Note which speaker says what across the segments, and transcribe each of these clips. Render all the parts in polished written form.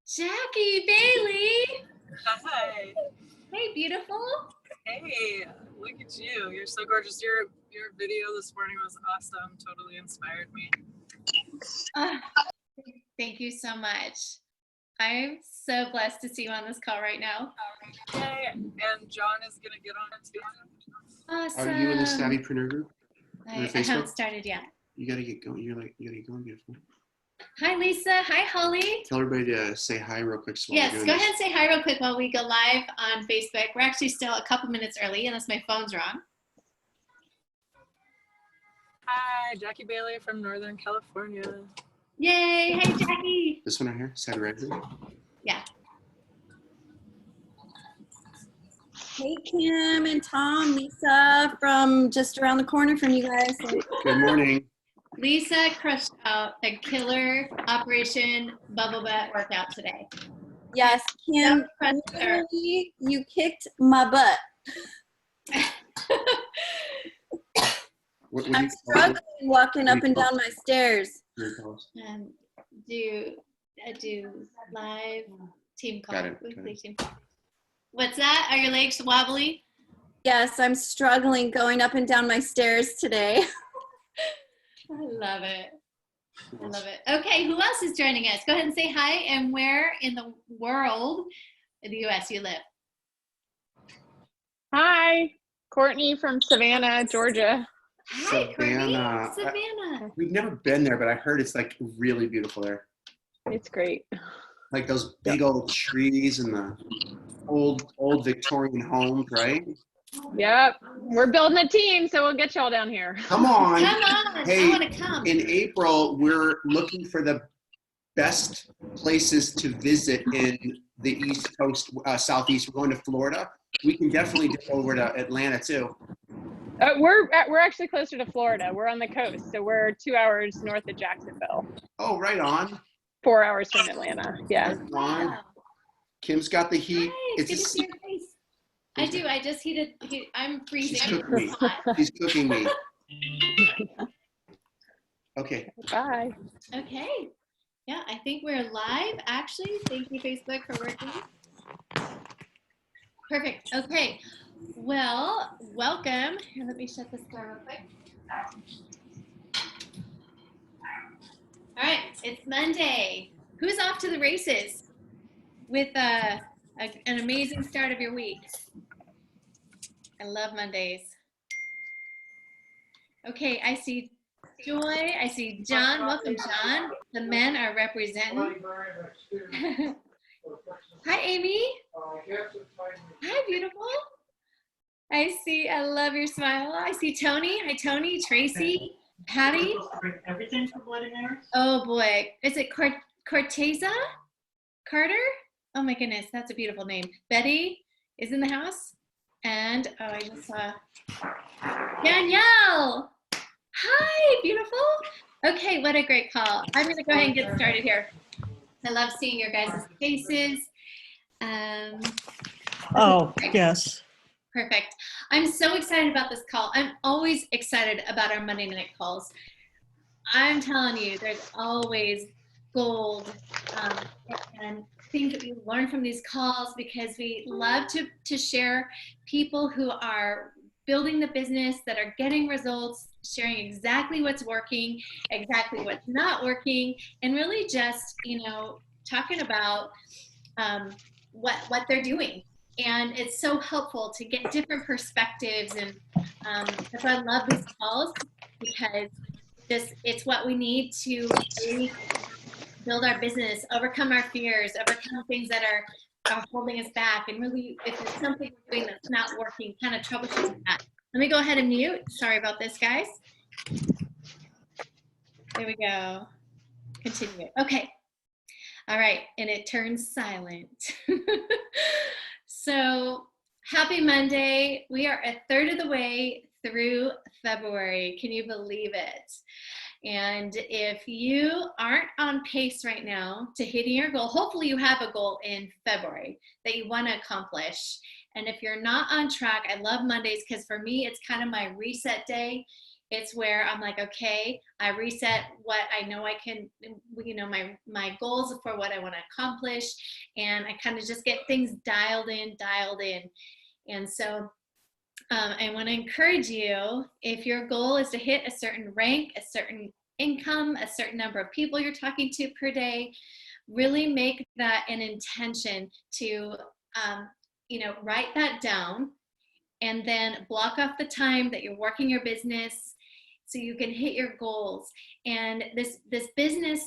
Speaker 1: Jackie Bailey.
Speaker 2: Hi.
Speaker 1: Hey, beautiful.
Speaker 2: Hey, look at you. You're so gorgeous. Your video this morning was awesome. Totally inspired me.
Speaker 1: Thank you so much. I'm so blessed to see you on this call right now.
Speaker 2: Yay. And John is going to get on it too.
Speaker 1: Awesome.
Speaker 3: Are you in the Savvypreneur group?
Speaker 1: I haven't started yet.
Speaker 3: You gotta get going. You gotta get going, beautiful.
Speaker 1: Hi, Lisa. Hi, Holly.
Speaker 3: Tell everybody to say hi real quick.
Speaker 1: Yes, go ahead and say hi real quick while we go live on Facebook. We're actually still a couple minutes early, unless my phone's wrong.
Speaker 2: Hi, Jackie Bailey from Northern California.
Speaker 1: Yay. Hey, Jackie.
Speaker 3: This one right here, side right.
Speaker 1: Yeah.
Speaker 4: Hey, Kim and Tom, Lisa from just around the corner from you guys.
Speaker 3: Good morning.
Speaker 1: Lisa crushed out the killer Operation Bubble Butt workout today.
Speaker 4: Yes, Kim, literally, you kicked my butt. I'm struggling walking up and down my stairs.
Speaker 1: Do live team call.
Speaker 3: Got it.
Speaker 1: Team call. What's that? Are your legs wobbly?
Speaker 4: Yes, I'm struggling going up and down my stairs today.
Speaker 1: I love it. I love it. Okay, who else is joining us? Go ahead and say hi and where in the world in the U.S. you live.
Speaker 5: Hi, Courtney from Savannah, Georgia.
Speaker 1: Hi, Courtney. Savannah.
Speaker 3: We've never been there, but I heard it's like really beautiful there.
Speaker 5: It's great.
Speaker 3: Like those big old trees and the old Victorian homes, right?
Speaker 5: Yep. We're building a team, so we'll get y'all down here.
Speaker 3: Come on.
Speaker 1: Come on.
Speaker 3: Hey,
Speaker 1: I want to come.
Speaker 3: In April, we're looking for the best places to visit in the East Coast, Southeast. We're going to Florida. We can definitely get over to Atlanta too.
Speaker 5: We're actually closer to Florida. We're on the coast, so we're 2 hours north of Jacksonville.
Speaker 3: Oh, right on.
Speaker 5: 4 hours from Atlanta. Yeah.
Speaker 3: Right on.
Speaker 1: Wow.
Speaker 3: Kim's got the heat.
Speaker 1: Hi, it's good to see your face. I do. I just heated. I'm freezing.
Speaker 3: She's cooking me. She's cooking me. Okay.
Speaker 5: Bye.
Speaker 1: Okay. Yeah, I think we're live, actually. Thank you, Facebook, for working. Perfect. Okay. Well, welcome. Here, let me shut this door real quick. All right. It's Monday. Who's off to the races with an amazing start of your week? I love Mondays. Okay, I see Joy. I see John. Welcome, John. The men are representing. Hi, Amy. Hi, beautiful. I love your smile. I see Tony. Hi, Tony. Tracy. Patty.
Speaker 6: Everything for Bloody Mary?
Speaker 1: Oh, boy. Is it Corteza? Carter? Oh, my goodness. That's a beautiful name. Betty is in the house. And, oh, I just saw Danielle. Hi, beautiful. Okay, what a great call. I'm going to go ahead and get started here. I love seeing your guys' faces.
Speaker 6: Oh, yes.
Speaker 1: Perfect. I'm so excited about this call. I'm always excited about our Monday night calls. I'm telling you, there's always gold and things that we learn from these calls because we love to share people who are building the business, that are getting results, sharing exactly what's working, exactly what's not working, and really just, talking about what they're doing. And it's so helpful to get different perspectives. And that's why I love these calls, because it's what we need to really build our business, overcome our fears, overcome things that are holding us back, and really, if there's something we're doing that's not working, kind of troubleshoot that. Let me go ahead and mute. Sorry about this, guys. There we go. Continue. Okay. All right. And it turns silent. So happy Monday. We are a third of the way through February. Can you believe it? And if you aren't on pace right now to hitting your goal, hopefully you have a goal in February that you want to accomplish. And if you're not on track, I love Mondays because for me, it's kind of my reset day. It's where I'm like, okay, I reset what I know I can, my goals for what I want to accomplish. And I kind of just get things dialed in. And so I want to encourage you, if your goal is to hit a certain rank, a certain income, a certain number of people you're talking to per day, really make that an intention to, write that down and then block off the time that you're working your business so you can hit your goals. And this business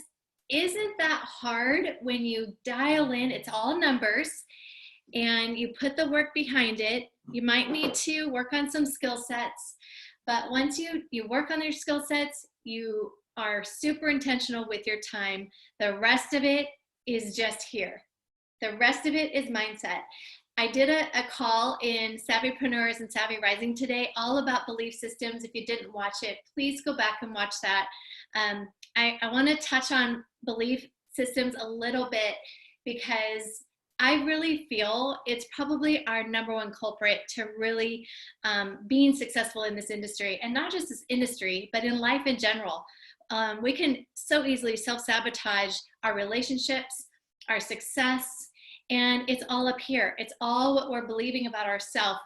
Speaker 1: isn't that hard when you dial in. It's all numbers and you put the work behind it. You might need to work on some skill sets, but once you work on your skill sets, you are super intentional with your time. The rest of it is just here. The rest of it is mindset. I did a call in Savvypreneurs and Savvy Rising today all about belief systems. If you didn't watch it, please go back and watch that. I want to touch on belief systems a little bit because I really feel it's probably our number one culprit to really being successful in this industry, and not just this industry, but in life in general. We can so easily self-sabotage our relationships, our success, and it's all up here. It's all what we're believing about ourselves.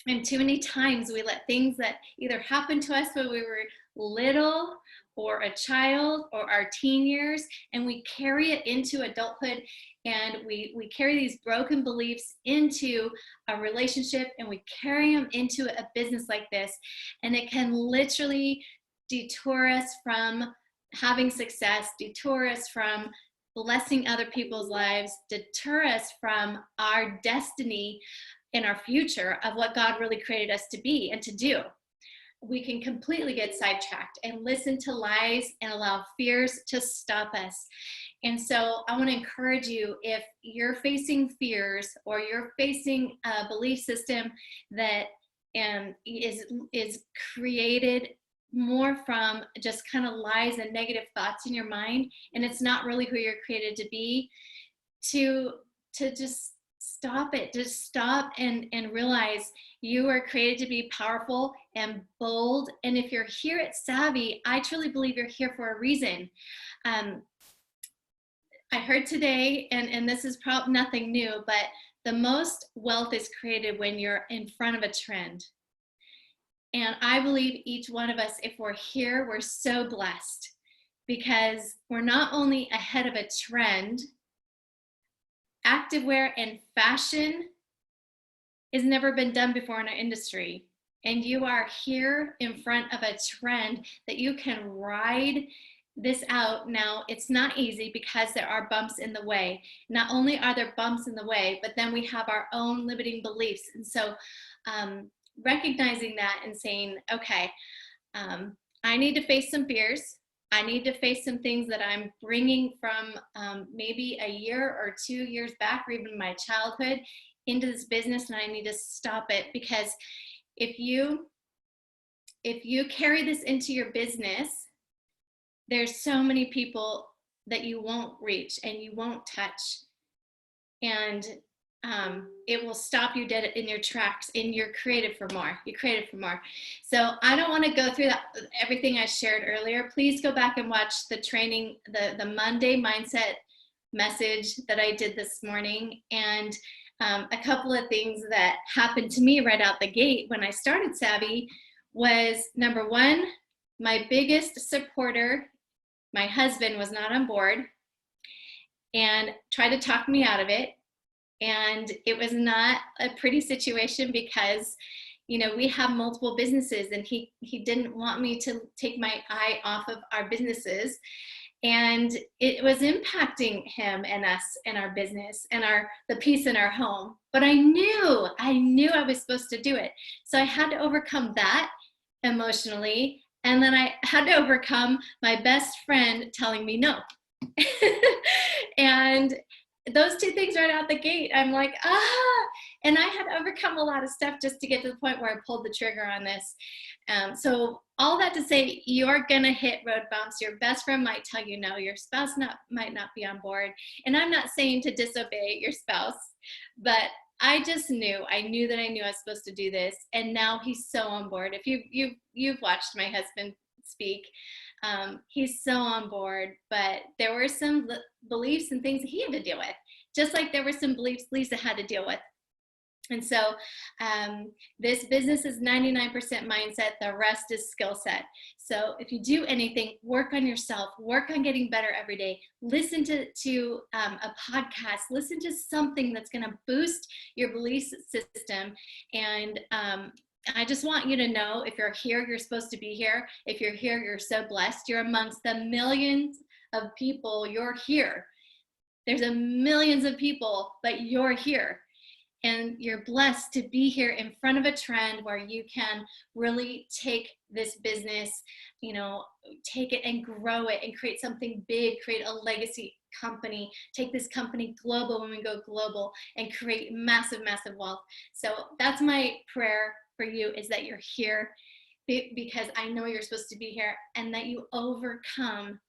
Speaker 1: And too many times we let things that either happened to us when we were little or a child or our teen years, and we carry it into adulthood, and we carry these broken beliefs into a relationship, and we carry them into a business like this, and it can literally detour us from having success, detour us from blessing other people's lives, deter us from our destiny and our future of what God really created us to be and to do. We can completely get sidetracked and listen to lies and allow fears to stop us. And so I want to encourage you, if you're facing fears or you're facing a belief system that is created more from just kind of lies and negative thoughts in your mind, and it's not really who you're created to be, to just stop it. Just stop and realize you are created to be powerful and bold. And if you're here at Savvy, I truly believe you're here for a reason. I heard today, and this is probably nothing new, but the most wealth is created when you're in front of a trend. And I believe each one of us, if we're here, we're so blessed because we're not only ahead of a trend. Activewear and fashion has never been done before in our industry. And you are here in front of a trend that you can ride this out. Now, it's not easy because there are bumps in the way. Not only are there bumps in the way, but then we have our own limiting beliefs. And so, recognizing that and saying, okay, I need to face some fears. I need to face some things that I'm bringing from maybe a year or 2 years back, or even my childhood, into this business, and I need to stop it. Because if you carry this into your business, there's so many people that you won't reach and you won't touch, and it will stop you dead in your tracks. And you're created for more. You're created for more. So I don't want to go through everything I shared earlier. Please go back and watch the training, the Monday mindset message that I did this morning. And a couple of things that happened to me right out the gate when I started Savvy was, number one, my biggest supporter, my husband, was not on board and tried to talk me out of it. And it was not a pretty situation because, you know, we have multiple businesses, and he didn't want me to take my eye off of our businesses. And it was impacting him and us and our business and the peace in our home. But I knew I was supposed to do it. So I had to overcome that emotionally. And then I had to overcome my best friend telling me no. And those two things right out the gate, I'm like, and I had to overcome a lot of stuff just to get to the point where I pulled the trigger on this. So all that to say, you're gonna hit road bumps. Your best friend might tell you no. Your spouse might not be on board. And I'm not saying to disobey your spouse, but I just knew. I knew that I knew I was supposed to do this, and now he's so on board. If you've watched my husband speak, he's so on board. But there were some beliefs and things that he had to deal with, just like there were some beliefs Lisa had to deal with. And so this business is 99% mindset. The rest is skill set. So if you do anything, work on yourself, work on getting better every day. Listen to a podcast, listen to something that's going to boost your belief system. And I just want you to know, if you're here, you're supposed to be here. If you're here, you're so blessed. You're amongst the millions of people. You're here. There's millions of people, but you're here. And you're blessed to be here in front of a trend where you can really take this business, take it and grow it and create something big, create a legacy company, take this company global when we go global, and create massive, massive wealth. So that's my prayer for you, is that you're here because I know you're supposed to be here, and that you overcome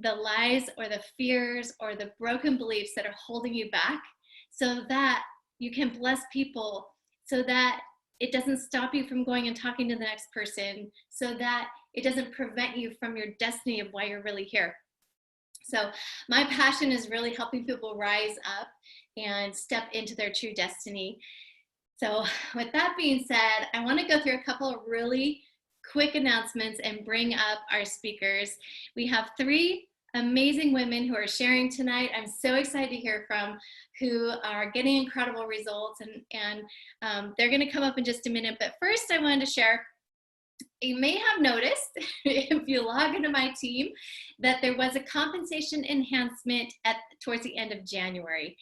Speaker 1: the lies or the fears or the broken beliefs that are holding you back, so that you can bless people, so that it doesn't stop you from going and talking to the next person, so that it doesn't prevent you from your destiny of why you're really here. So my passion is really helping people rise up and step into their true destiny. So with that being said, I want to go through a couple of really quick announcements and bring up our speakers. We have 3 amazing women who are sharing tonight. I'm so excited to hear from, who are getting incredible results, and they're going to come up in just a minute. But first, I wanted to share, you may have noticed if you log into my team that there was a compensation enhancement towards the end of January.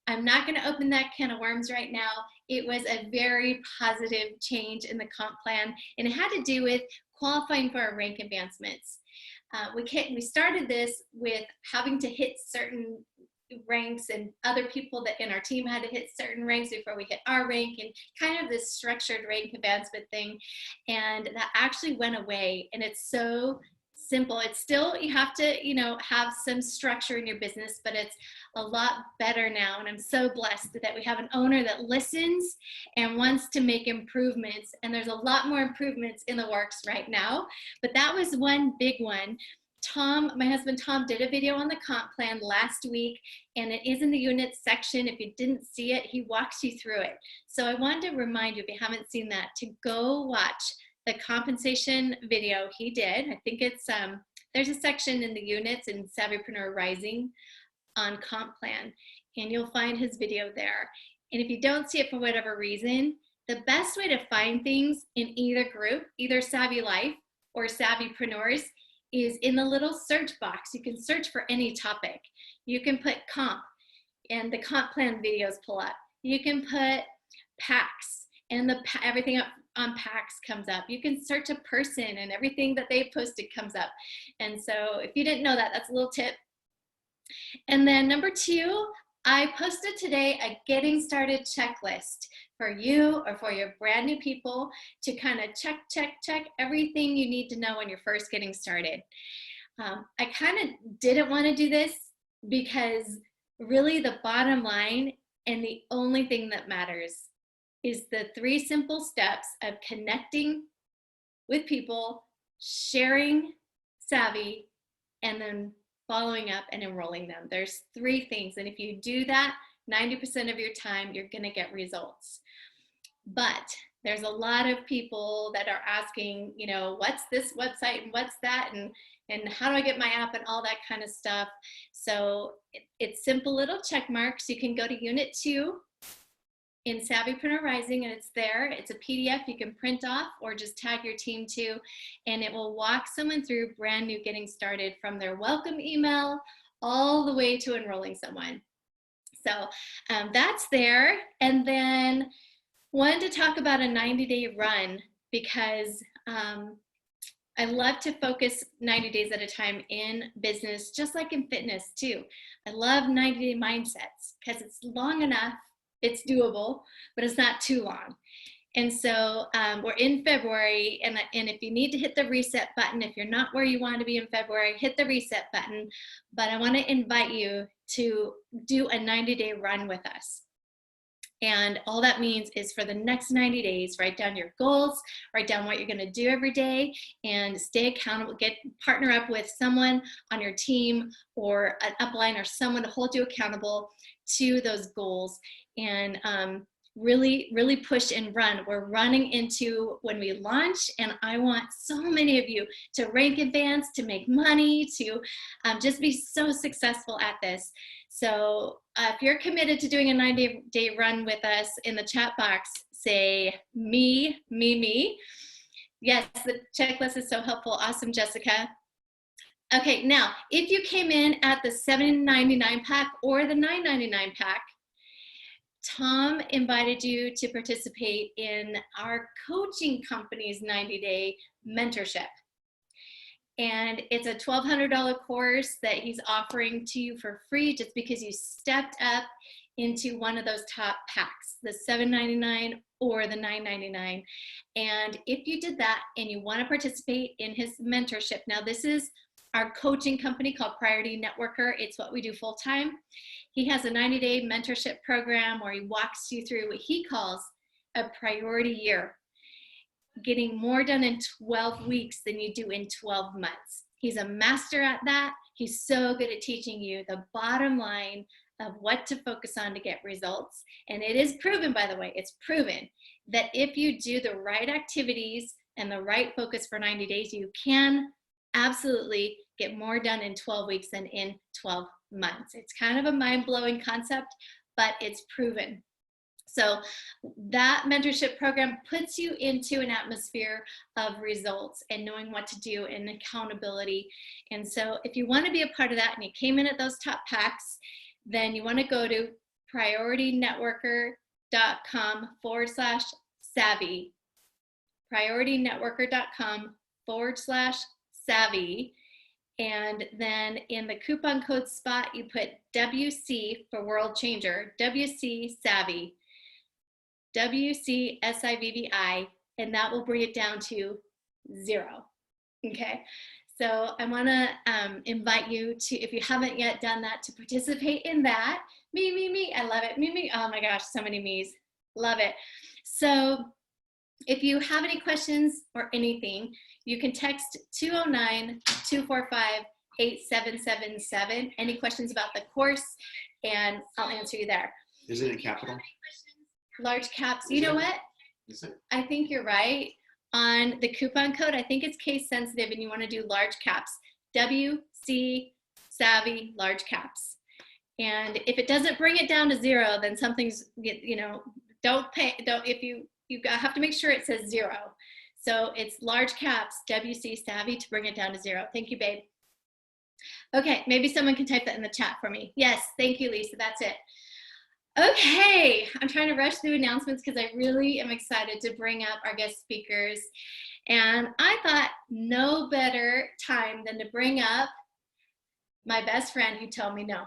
Speaker 1: I'm not going to open that can of worms right now. It was a very positive change in the comp plan, and it had to do with qualifying for our rank advancements. We started this with having to hit certain ranks, and other people that in our team had to hit certain ranks before we hit our rank, and kind of this structured rank advancement thing. And that actually went away, and it's so simple. It's still, you have to, have some structure in your business, but it's a lot better now. And I'm so blessed that we have an owner that listens and wants to make improvements. And there's a lot more improvements in the works right now, but that was one big one. Tom, my husband Tom, did a video on the comp plan last week, and it is in the units section. If you didn't see it, he walks you through it. So I wanted to remind you, if you haven't seen that, to go watch the compensation video he did. I think it's, there's a section in the units in Savvypreneur Rising on comp plan, and you'll find his video there. And if you don't see it for whatever reason, the best way to find things in either group, either Savvy Life or Savvypreneurs, is in the little search box. You can search for any topic. You can put comp, and the comp plan videos pull up. You can put packs, and everything up on packs comes up. You can search a person, and everything that they posted comes up. And so if you didn't know that, that's a little tip. And then number 2, I posted today a getting started checklist for you or for your brand new people to kind of check everything you need to know when you're first getting started. I kind of didn't want to do this because really the bottom line and the only thing that matters is the 3 simple steps of connecting with people, sharing Savvy, and then following up and enrolling them. There's 3 things, and if you do that 90% of your time, you're going to get results. But there's a lot of people that are asking, what's this website and what's that, and how do I get my app and all that kind of stuff. So it's simple little check marks. You can go to Unit 2 in Savvypreneur Rising, and it's there. It's a PDF you can print off or just tag your team to, and it will walk someone through brand new getting started from their welcome email all the way to enrolling someone. So that's there. And then wanted to talk about a 90-day run, because I love to focus 90 days at a time in business, just like in fitness too. I love 90-day mindsets because it's long enough, it's doable, but it's not too long. And so we're in February, and if you need to hit the reset button, if you're not where you want to be in February, hit the reset button. But I want to invite you to do a 90-day run with us. And all that means is for the next 90 days, write down your goals, write down what you're going to do every day, and stay accountable. Partner up with someone on your team or an upline or someone to hold you accountable to those goals. And really push and run. We're running into when we launch, and I want so many of you to rank advance, to make money, to just be so successful at this. So if you're committed to doing a 90-day run with us, in the chat box, say me. Yes, the checklist is so helpful. Awesome, Jessica. Okay, now, if you came in at the $7.99 pack or the $9.99 pack, Tom invited you to participate in our coaching company's 90-day mentorship. And it's a $1,200 course that he's offering to you for free just because you stepped up into one of those top packs, the $7.99 or the $9.99. And if you did that and you want to participate in his mentorship, now this is our coaching company called Priority Networker. It's what we do full time. He has a 90-day mentorship program where he walks you through what he calls a priority year, getting more done in 12 weeks than you do in 12 months. He's a master at that. He's so good at teaching you the bottom line of what to focus on to get results. And it is proven, by the way, it's proven that if you do the right activities and the right focus for 90 days, you can absolutely get more done in 12 weeks than in 12 months. It's kind of a mind-blowing concept, but it's proven. So that mentorship program puts you into an atmosphere of results and knowing what to do and accountability. And so if you want to be a part of that and you came in at those top packs, then you want to go to prioritynetworker.com/savvy, prioritynetworker.com/savvy. And then in the coupon code spot, you put WC for World Changer, WC Savvy, WCSIVVI, and that will bring it down to 0. Okay, so I want to invite you to, if you haven't yet done that, to participate in that. Me, I love it. Me, oh my gosh, so many me's, love it. So if you have any questions or anything, you can text 209-245-8777. Any questions about the course, and I'll answer you there.
Speaker 3: Isn't it capital?
Speaker 1: Large caps. You know what?
Speaker 3: Is it?
Speaker 1: I think you're right. On the coupon code, I think it's case sensitive and you want to do large caps. WC Savvy large caps. And if it doesn't bring it down to 0, then something's, you know, if you have to make sure it says 0. So it's large caps, WC Savvy, to bring it down to 0. Thank you, babe. Okay, maybe someone can type that in the chat for me. Yes, thank you, Lisa, that's it. Okay, I'm trying to rush through announcements because I really am excited to bring up our guest speakers. And I thought no better time than to bring up my best friend who told me no.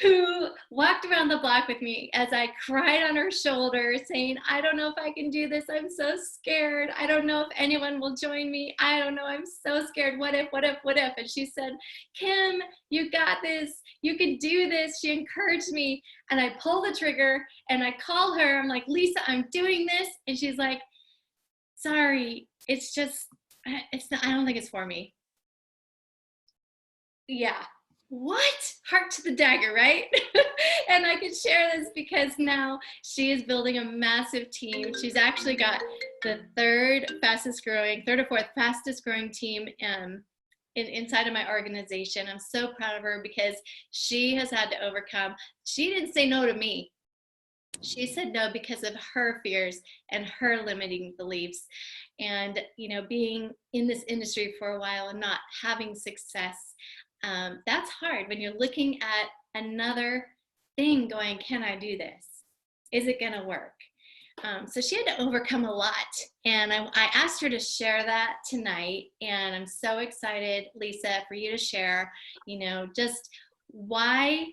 Speaker 1: Who walked around the block with me as I cried on her shoulder saying, I don't know if I can do this. I'm so scared. I don't know if anyone will join me. I don't know. I'm so scared. What if? And she said, Kim, you got this. You can do this. She encouraged me. And I pull the trigger and I call her. I'm like, Lisa, I'm doing this. And she's like, sorry, it's just, it's not, I don't think it's for me. Yeah. What? Heart to the dagger, right? And I can share this because now she is building a massive team. She's actually got the third or fourth fastest growing team inside of my organization. I'm so proud of her because she has had to overcome. She didn't say no to me. She said no because of her fears and her limiting beliefs. And, you know, being in this industry for a while and not having success, that's hard when you're looking at another thing going, can I do this? Is it going to work? So she had to overcome a lot. And I asked her to share that tonight. And I'm so excited, Lisa, for you to share, you know, just what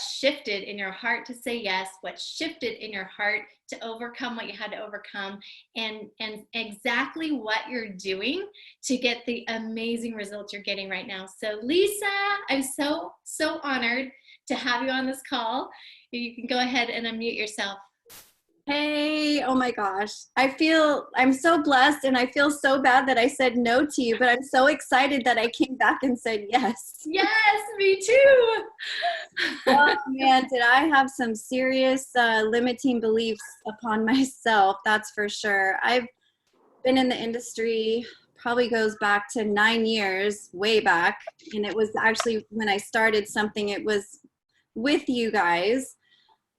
Speaker 1: shifted in your heart to say yes, what shifted in your heart to overcome what you had to overcome, and exactly what you're doing to get the amazing results you're getting right now. So Lisa, I'm so honored to have you on this call. You can go ahead and unmute yourself.
Speaker 4: Hey, oh my gosh. I'm so blessed and I feel so bad that I said no to you, but I'm so excited that I came back and said yes.
Speaker 1: Yes, me too.
Speaker 4: Oh man, did I have some serious limiting beliefs upon myself, that's for sure. I've been in the industry, probably goes back to 9 years, way back. And it was actually when I started something, it was with you guys.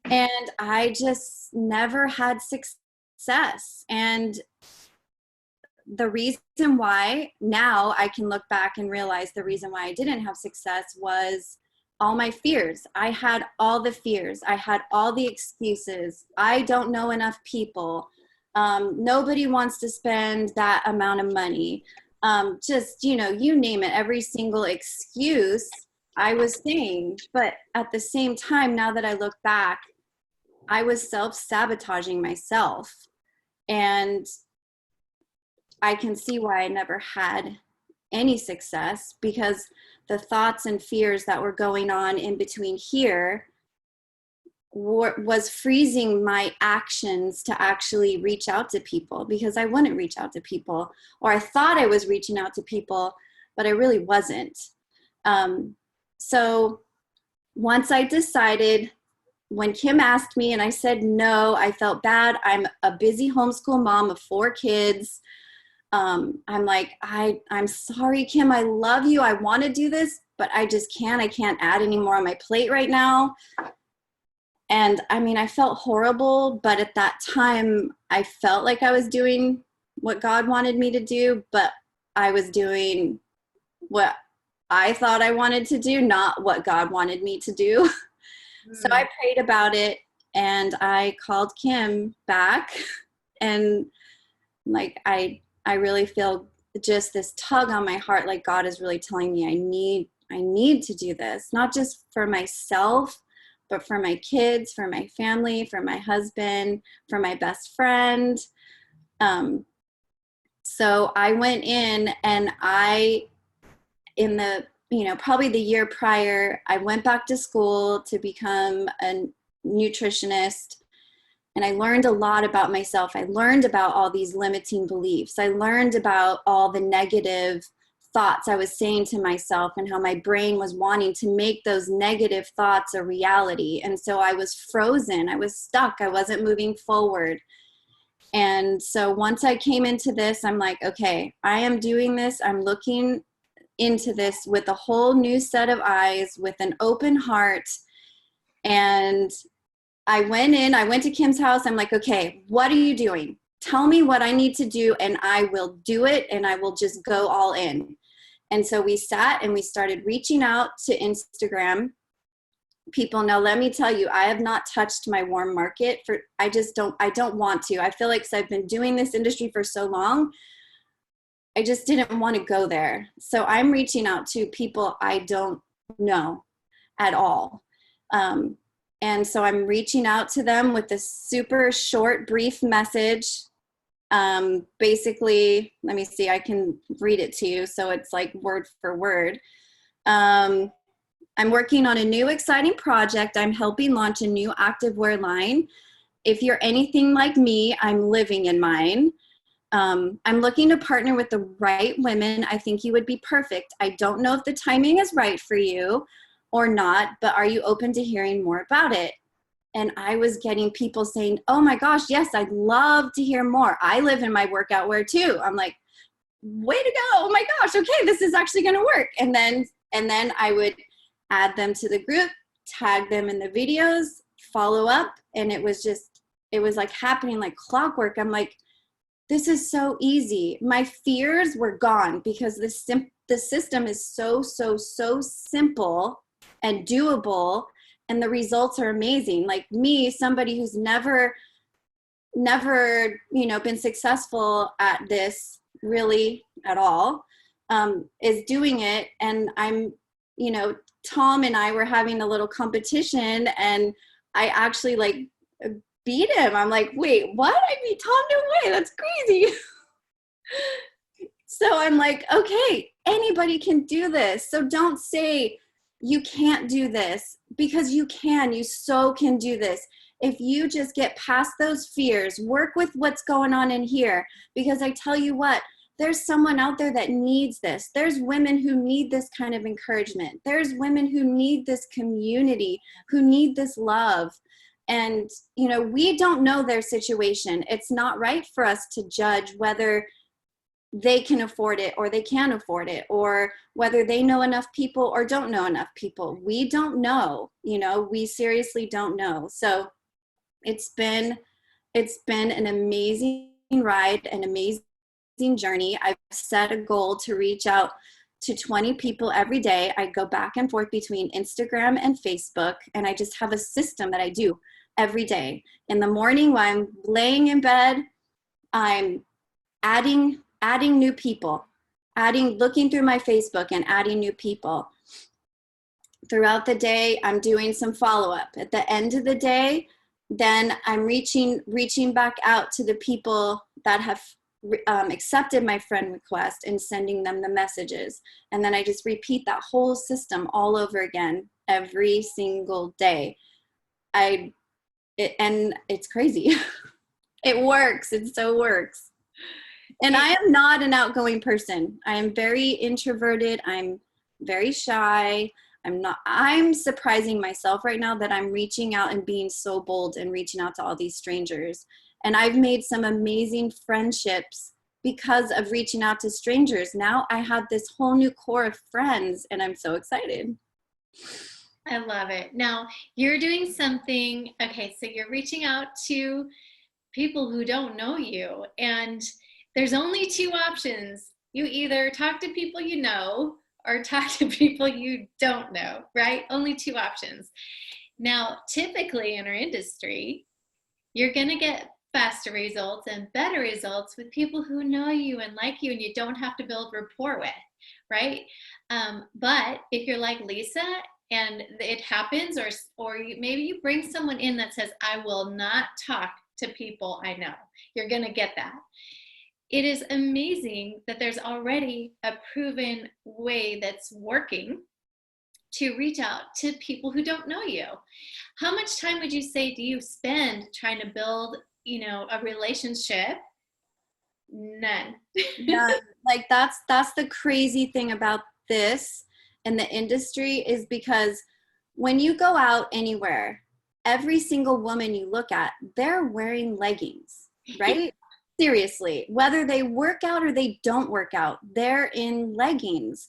Speaker 4: And I just never had success. And the reason why now I can look back and realize the reason why I didn't have success was all my fears. I had all the fears. I had all the excuses. I don't know enough people. Nobody wants to spend that amount of money. Just, you know, you name it, every single excuse I was saying. But at the same time, now that I look back, I was self-sabotaging myself. And I can see why I never had any success, because the thoughts and fears that were going on in between here was freezing my actions to actually reach out to people, because I wouldn't reach out to people, or I thought I was reaching out to people, but I really wasn't. So once I decided, when Kim asked me and I said no, I felt bad. I'm a busy homeschool mom of 4 kids. I'm like, I'm sorry, Kim, I love you. I want to do this, but I just can't. I can't add any more on my plate right now. And I mean, I felt horrible, but at that time, I felt like I was doing what God wanted me to do, but I was doing what I thought I wanted to do, not what God wanted me to do. So I prayed about it and I called Kim back, and like, I really feel just this tug on my heart. Like God is really telling me I need to do this, not just for myself, but for my kids, for my family, for my husband, for my best friend. So I went in and probably the year prior, I went back to school to become a nutritionist, and I learned a lot about myself. I learned about all these limiting beliefs. I learned about all the negative thoughts I was saying to myself and how my brain was wanting to make those negative thoughts a reality. And so I was frozen. I was stuck. I wasn't moving forward. And so once I came into this, I'm like, okay, I am doing this. I'm looking into this with a whole new set of eyes, with an open heart. And I went to Kim's house. I'm like, okay, what are you doing? Tell me what I need to do and I will do it, and I will just go all in. And so we sat and we started reaching out to Instagram people. Now, let me tell you, I have not touched my warm market I don't want to. I feel like, 'cause I've been doing this industry for so long, I just didn't want to go there. So I'm reaching out to people I don't know at all. And so I'm reaching out to them with this super short, brief message. Basically, let me see, I can read it to you. So it's like word for word. I'm working on a new exciting project. I'm helping launch a new activewear line. If you're anything like me, I'm living in mine. I'm looking to partner with the right women. I think you would be perfect. I don't know if the timing is right for you or not, but are you open to hearing more about it? And I was getting people saying, oh my gosh, yes, I'd love to hear more. I live in my workout wear too. I'm like, way to go. Oh my gosh, okay, this is actually gonna work. And then I would add them to the group, tag them in the videos, follow up. And it was like happening like clockwork. I'm like, this is so easy. My fears were gone because the system is so simple and doable, and the results are amazing. Like me, somebody who's never, been successful at this really at all, is doing it. And I'm, Tom and I were having a little competition, and I actually beat him. I'm like, wait, what? I beat Tom? No way, that's crazy. So I'm like, okay, anybody can do this. So don't say you can't do this, because you can. You so can do this. If you just get past those fears, work with what's going on in here, because I tell you what, there's someone out there that needs this. There's women who need this kind of encouragement. There's women who need this community, who need this love. And, you know, we don't know their situation. It's not right for us to judge whether they can afford it or they can't afford it, or whether they know enough people or don't know enough people. We don't know, you know, we seriously don't know. So it's been an amazing ride, an amazing journey. I've set a goal to reach out to 20 people every day. I go back and forth between Instagram and Facebook, and I just have a system that I do every day. In the morning while I'm laying in bed, I'm adding new people, looking through my Facebook and adding new people. Throughout the day, I'm doing some follow-up. At the end of the day, then I'm reaching back out to the people that have accepted my friend request and sending them the messages. And then I just repeat that whole system all over again every single day. And it's crazy. It works. It so works. And I am not an outgoing person. I am very introverted. I'm very shy. I'm surprising myself right now that I'm reaching out and being so bold and reaching out to all these strangers. And I've made some amazing friendships because of reaching out to strangers. Now I have this whole new core of friends, and I'm so excited.
Speaker 1: I love it. Now you're doing something, okay, so you're reaching out to people who don't know you, and there's only two options. You either talk to people you know or talk to people you don't know, right? Only two options. Now, typically in our industry, you're gonna get faster results and better results with people who know you and like you, and you don't have to build rapport with, right? But if you're like Lisa and it happens, or maybe you bring someone in that says, I will not talk to people I know, you're gonna get that. It is amazing that there's already a proven way that's working to reach out to people who don't know you. How much time would you say do you spend trying to build, you know, a relationship? None.
Speaker 4: None. Like that's the crazy thing about this in the industry, is because when you go out anywhere, every single woman you look at, they're wearing leggings, right? Seriously, whether they work out or they don't work out, they're in leggings.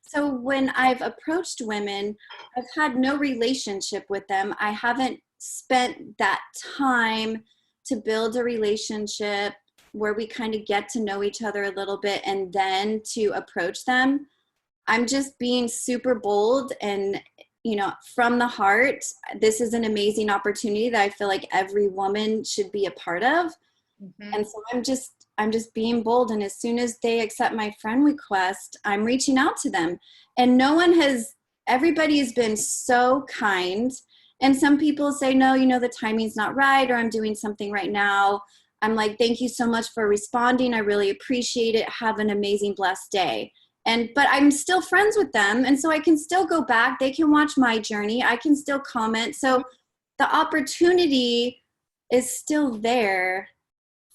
Speaker 4: So when I've approached women, I've had no relationship with them. I haven't spent that time to build a relationship where we kind of get to know each other a little bit and then to approach them. I'm just being super bold and, you know, from the heart. This is an amazing opportunity that I feel like every woman should be a part of. Mm-hmm. And so I'm just being bold. And as soon as they accept my friend request, I'm reaching out to them. And everybody has been so kind. And some people say, no, you know, the timing's not right, or I'm doing something right now. I'm like, thank you so much for responding. I really appreciate it. Have an amazing, blessed day. But I'm still friends with them. And so I can still go back. They can watch my journey. I can still comment. So the opportunity is still there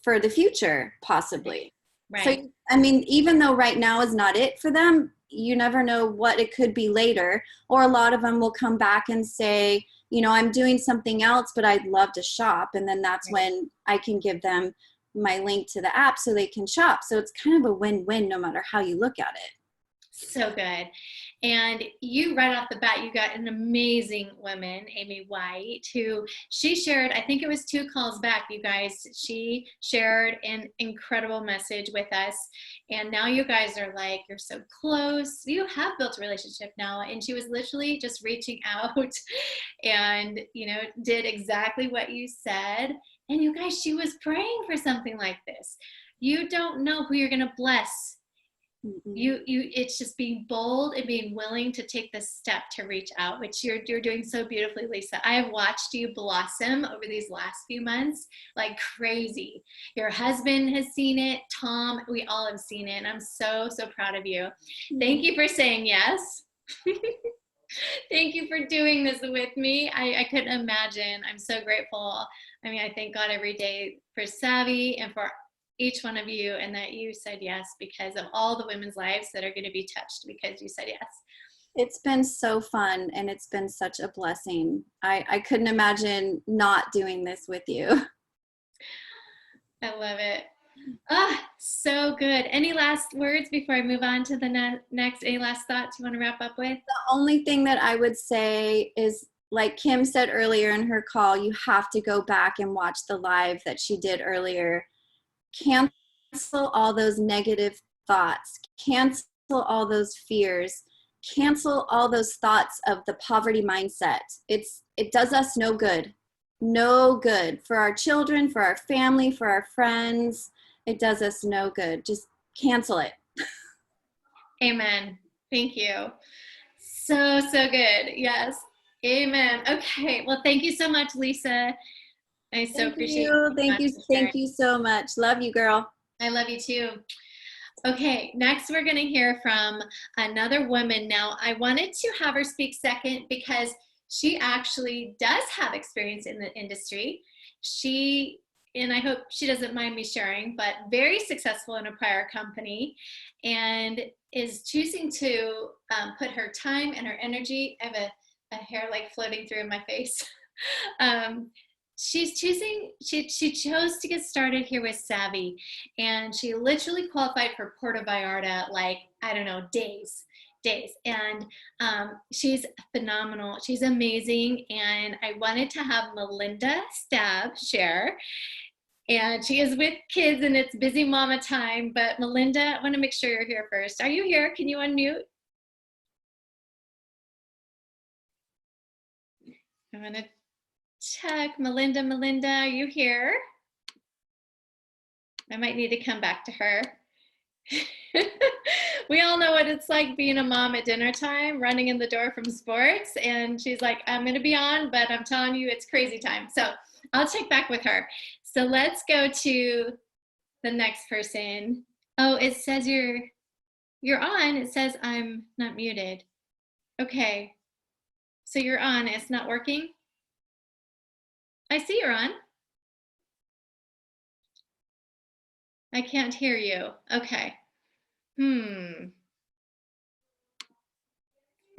Speaker 4: for the future, possibly.
Speaker 1: Right.
Speaker 4: So, I mean, even though right now is not it for them, you never know what it could be later. Or a lot of them will come back and say, you know, I'm doing something else, but I'd love to shop. And then that's when I can give them my link to the app so they can shop. So it's kind of a win-win no matter how you look at it.
Speaker 1: So good. And you, right off the bat, you got an amazing woman, Amy White, who she shared, I think it was 2 calls back, you guys, she shared an incredible message with us. And now you guys are like, you're so close. You have built a relationship now. And she was literally just reaching out and, you know, did exactly what you said. And you guys, she was praying for something like this. You don't know who you're going to bless. Mm-hmm. It's just being bold and being willing to take the step to reach out, which you're doing so beautifully, Lisa. I have watched you blossom over these last few months like crazy. Your husband has seen it, Tom, we all have seen it, and I'm so proud of you. Mm-hmm. Thank you for saying yes. Thank you for doing this with me. I couldn't imagine. I'm so grateful. I mean, I thank God every day for Savvi and for each one of you, and that you said yes because of all the women's lives that are going to be touched because you said yes.
Speaker 4: It's been so fun, and it's been such a blessing. I couldn't imagine not doing this with you.
Speaker 1: I love it. Ah, so good. Any last words before I move on to the next? Any last thoughts you want to wrap up with?
Speaker 4: The only thing that I would say is, like Kim said earlier in her call, you have to go back and watch the live that she did earlier. Cancel all those negative thoughts. Cancel all those fears. Cancel all those thoughts of the poverty mindset. It does us no good. No good for our children, for our family, for our friends. It does us no good. Just cancel it.
Speaker 1: Amen. Thank you. So good. Yes. Amen. Okay. Well, thank you so much, Lisa. I so appreciate
Speaker 4: you. Thank you so much. Love you, girl.
Speaker 1: I love you too. Okay, next we're going to hear from another woman. Now, I wanted to have her speak second because she actually does have experience in the industry. And I hope she doesn't mind me sharing, but very successful in a prior company and is choosing to put her time and her energy. I have a hair like floating through my face. She chose to get started here with Savvi, and she literally qualified for Puerto Vallarta, like, I don't know, days. And she's phenomenal. She's amazing. And I wanted to have Melinda Staab share. And she is with kids and it's busy mama time, but Melinda, I want to make sure you're here first. Are you here? Can you unmute? I'm going to check. Melinda, are you here? I might need to come back to her. We all know what it's like being a mom at dinner time, running in the door from sports. And she's like, I'm going to be on, but I'm telling you, it's crazy time. So I'll check back with her. So let's go to the next person. Oh, it says you're on. It says I'm not muted. Okay. So you're on. It's not working. I see you're on. I can't hear you. Okay.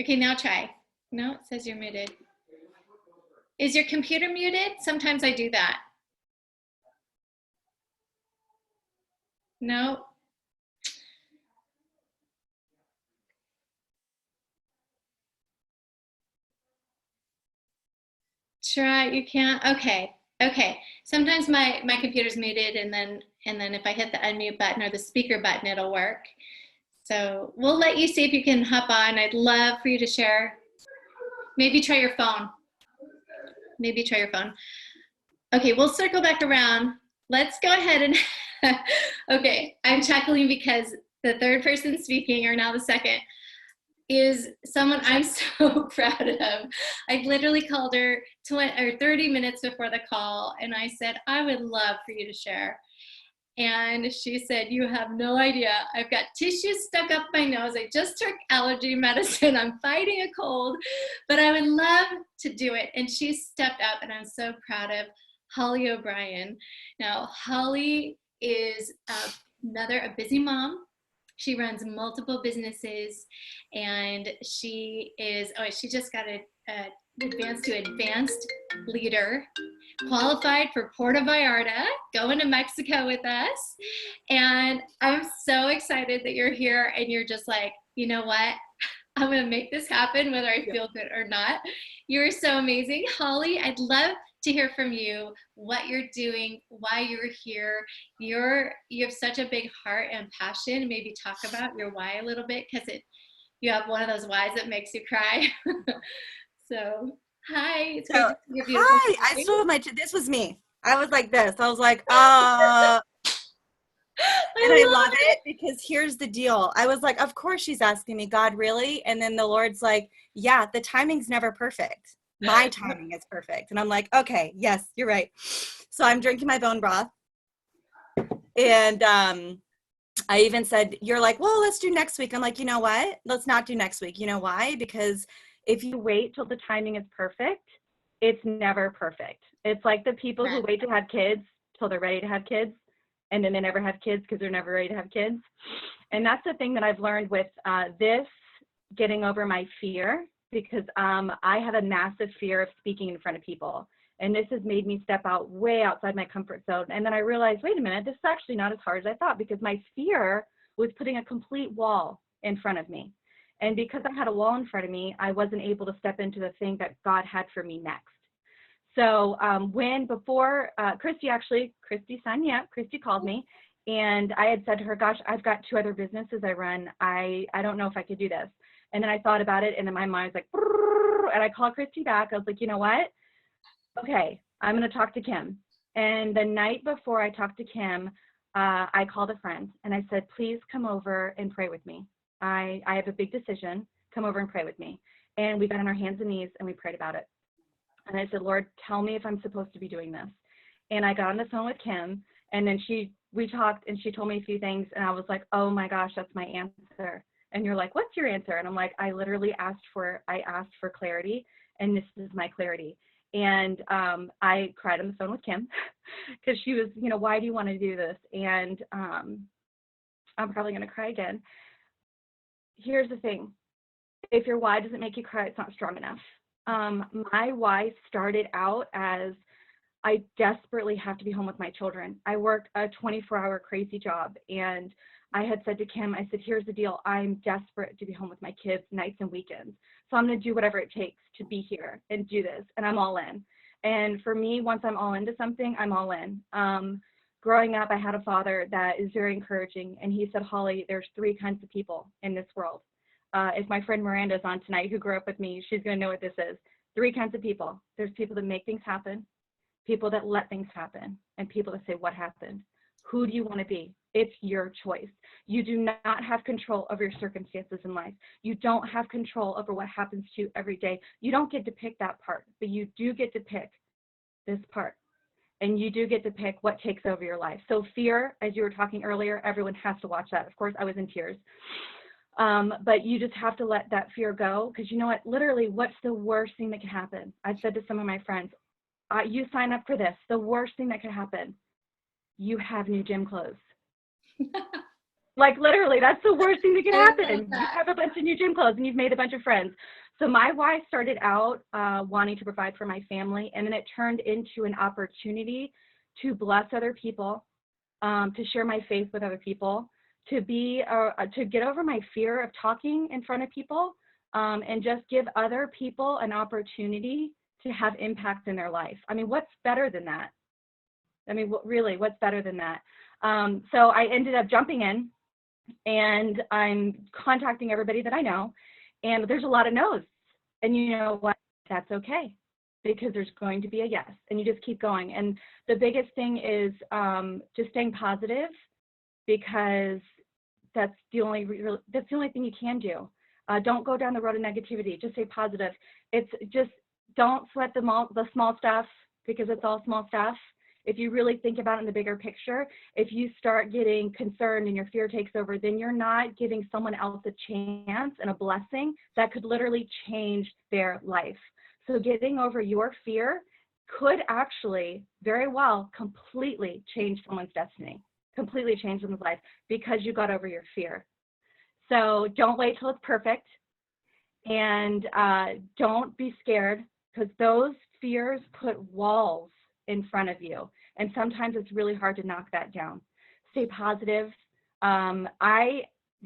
Speaker 1: Okay, now try. No, it says you're muted. Is your computer muted? Sometimes I do that. No. Try, you can't. Okay. Sometimes my computer's muted, and then if I hit the unmute button or the speaker button, it'll work. So we'll let you see if you can hop on. I'd love for you to share. Maybe try your phone. Okay, we'll circle back around. Let's go ahead and, okay, I'm chuckling because the third person speaking, or now the second, is someone I'm so proud of. I literally called her 30 minutes before the call, and I said, I would love for you to share. And she said, you have no idea. I've got tissues stuck up my nose. I just took allergy medicine. I'm fighting a cold, but I would love to do it. And she stepped up, and I'm so proud of Hollie O'Brien. Now, Hollie is a busy mom. She runs multiple businesses, and she just got advanced leader, qualified for Puerto Vallarta, going to Mexico with us. And I'm so excited that you're here and you're just like, you know what? I'm going to make this happen whether I feel good or not. You're so amazing. Hollie, I'd love to hear from you, what you're doing, why you're here. You have such a big heart and passion. Maybe talk about your why a little bit, because you have one of those whys that makes you cry. So, hi. It's great to see your beautiful
Speaker 7: hi.
Speaker 1: face.
Speaker 7: I still have this was me. I was like this. I was like, and I love it because here's the deal. I was like, of course she's asking me, God, really? And then the Lord's like, yeah, the timing's never perfect. My timing is perfect. And I'm like, okay, yes, you're right. So I'm drinking my bone broth. And I even said, you're like, well, let's do next week. I'm like, you know what? Let's not do next week. You know why? Because
Speaker 8: if you wait till the timing is perfect, it's never perfect. It's like the people who wait to have kids till they're ready to have kids, and then they never have kids because they're never ready to have kids. And that's the thing that I've learned with this, getting over my fear, because I have a massive fear of speaking in front of people. And this has made me step out way outside my comfort zone. And then I realized, wait a minute, this is actually not as hard as I thought, because my fear was putting a complete wall in front of me. And because I had a wall in front of me, I wasn't able to step into the thing that God had for me next. So Christy called me, and I had said to her, gosh, I've got 2 other businesses I run. I don't know if I could do this. And then I thought about it, and then my mind was like, and I called Christy back. I was like, you know what? Okay, I'm going to talk to Kim. And the night before I talked to Kim, I called a friend, and I said, please come over and pray with me. I have a big decision. Come over and pray with me. And we got on our hands and knees, and we prayed about it. And I said, Lord, tell me if I'm supposed to be doing this. And I got on the phone with Kim, and then we talked, and she told me a few things, and I was like, oh my gosh, that's my answer. And you're like, what's your answer? And I'm like, I literally asked for clarity, and this is my clarity. And I cried on the phone with Kim because she was, why do you want to do this? And I'm probably going to cry again. Here's the thing. If your why doesn't make you cry, it's not strong enough. My why started out as, I desperately have to be home with my children. I worked a 24-hour crazy job, and I had said to Kim, I said, here's the deal. I'm desperate to be home with my kids nights and weekends. So I'm going to do whatever it takes to be here and do this. And I'm all in. And for me, once I'm all into something, I'm all in. Growing up, I had a father that is very encouraging. And he said, Hollie, there's 3 kinds of people in this world. If my friend Miranda is on tonight, who grew up with me, she's going to know what this is. 3 kinds of people. There's people that make things happen, people that let things happen, and people that say, what happened? Who do you want to be? It's your choice. You do not have control over your circumstances in life. You don't have control over what happens to you every day. You don't get to pick that part, but you do get to pick this part. And you do get to pick what takes over your life. So fear, as you were talking earlier, everyone has to watch that. Of course, I was in tears. But you just have to let that fear go, because you know what? Literally, what's the worst thing that can happen? I've said to some of my friends, you sign up for this. The worst thing that could happen, you have new gym clothes. Like literally, that's the worst thing that can happen. You have a bunch of new gym clothes and you've made a bunch of friends. So my why started out wanting to provide for my family, and then it turned into an opportunity to bless other people, to share my faith with other people, to get over my fear of talking in front of people, and just give other people an opportunity to have impact in their life. I mean, what's better than that? I mean, really, what's better than that? So I ended up jumping in, and I'm contacting everybody that I know, and there's a lot of no's. And you know what? That's okay, because there's going to be a yes, and you just keep going. And the biggest thing is just staying positive, because that's the only thing you can do. Don't go down the road of negativity. Just stay positive. It's just, don't sweat the small stuff, because it's all small stuff. If you really think about it in the bigger picture, if you start getting concerned and your fear takes over, then you're not giving someone else a chance and a blessing that could literally change their life. So getting over your fear could actually very well completely change someone's destiny, completely change someone's life, because you got over your fear. So don't wait till it's perfect, and don't be scared, because those fears put walls in front of you, and sometimes it's really hard to knock that down. Stay positive. I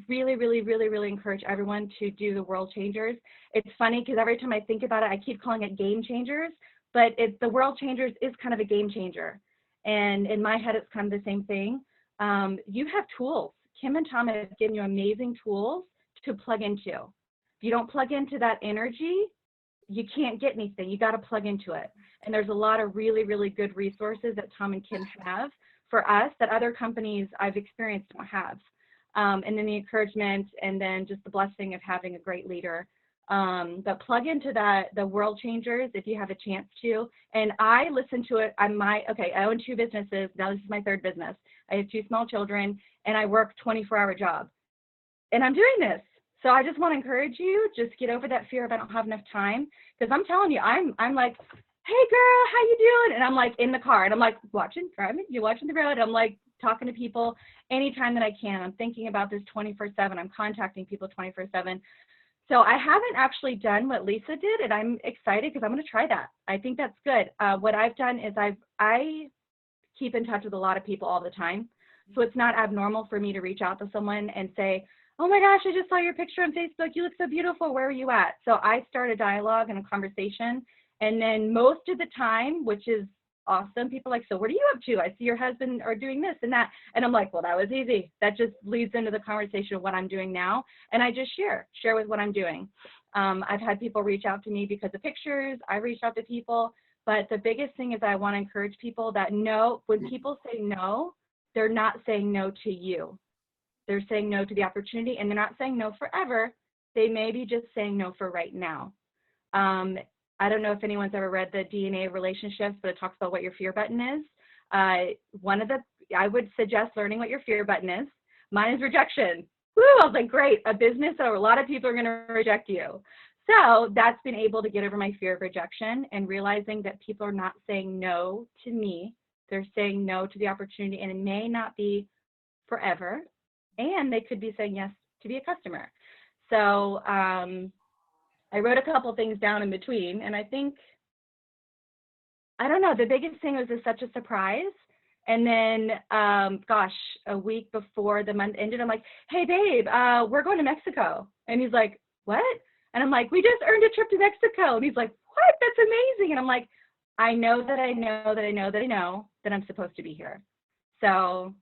Speaker 8: really encourage everyone to do the World Changers. It's funny because every time I think about it, I keep calling it Game Changers, but the World Changers is kind of a game changer, and in my head it's kind of the same thing. You have tools. Kim and Tom have given you amazing tools to plug into. If you don't plug into that energy, you can't get anything. You got to plug into it. And there's a lot of really good resources that Tom and Kim have for us that other companies I've experienced don't have. And then the encouragement, and then just the blessing of having a great leader. But plug into the World Changers if you have a chance to. And I listen to it. I own 2 businesses. Now this is my 3rd business. I have 2 small children, and I work 24-hour job. And I'm doing this. So I just want to encourage you, just get over that fear of I don't have enough time. Because I'm telling you, I'm like, hey girl, how you doing? And I'm like in the car and I'm like driving, you're watching the road. I'm like talking to people anytime that I can. I'm thinking about this 24/7. I'm contacting people 24/7. So I haven't actually done what Lisa did, and I'm excited because I'm going to try that. I think that's good. What I've done is I keep in touch with a lot of people all the time. So it's not abnormal for me to reach out to someone and say, oh my gosh, I just saw your picture on Facebook. You look so beautiful. Where are you at? So I start a dialogue and a conversation. And then most of the time, which is awesome, people are like, so what are you up to? I see your husband are doing this and that. And I'm like, well, that was easy. That just leads into the conversation of what I'm doing now. And I just share with what I'm doing. I've had people reach out to me because of pictures. I reached out to people. But the biggest thing is I want to encourage people that no, when people say no, they're not saying no to you. They're saying no to the opportunity, and they're not saying no forever. They may be just saying no for right now. I don't know if anyone's ever read the DNA of relationships, but it talks about what your fear button is. I would suggest learning what your fear button is. Mine is rejection. Woo, I was like, great, a business or a lot of people are going to reject you. So that's been able to get over my fear of rejection and realizing that people are not saying no to me. They're saying no to the opportunity, and it may not be forever. And they could be saying yes to be a customer. So I wrote a couple things down in between, and I think, I don't know, the biggest thing was such a surprise. And then, a week before the month ended, I'm like, hey babe, we're going to Mexico. And he's like, what? And I'm like, we just earned a trip to Mexico. And he's like, what? That's amazing. And I'm like, I know that I'm supposed to be here. So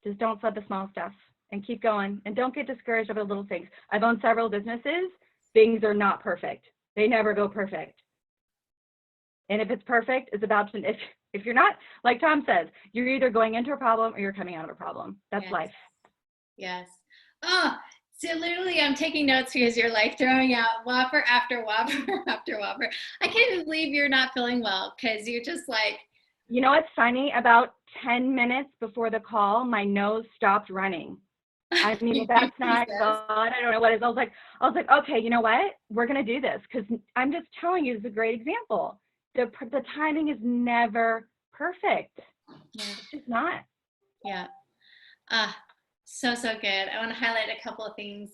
Speaker 8: just don't sweat the small stuff and keep going, and don't get discouraged over the little things. I've owned several businesses. Things are not perfect. They never go perfect. And if it's perfect, it's about to, if you're not, like Tom says, you're either going into a problem or you're coming out of a problem. That's life.
Speaker 1: Yes. Oh, so literally I'm taking notes because you're like throwing out Whopper after Whopper after Whopper. I can't even believe you're not feeling well, because you're just like.
Speaker 8: You know what's funny? About 10 minutes before the call, my nose stopped running. I mean, that's not God. I don't know what it is. I was like, okay, you know what? We're going to do this, because I'm just telling you, it's a great example. The timing is never perfect.
Speaker 1: Yeah.
Speaker 8: It's just not.
Speaker 1: Yeah. So good. I want to highlight a couple of things.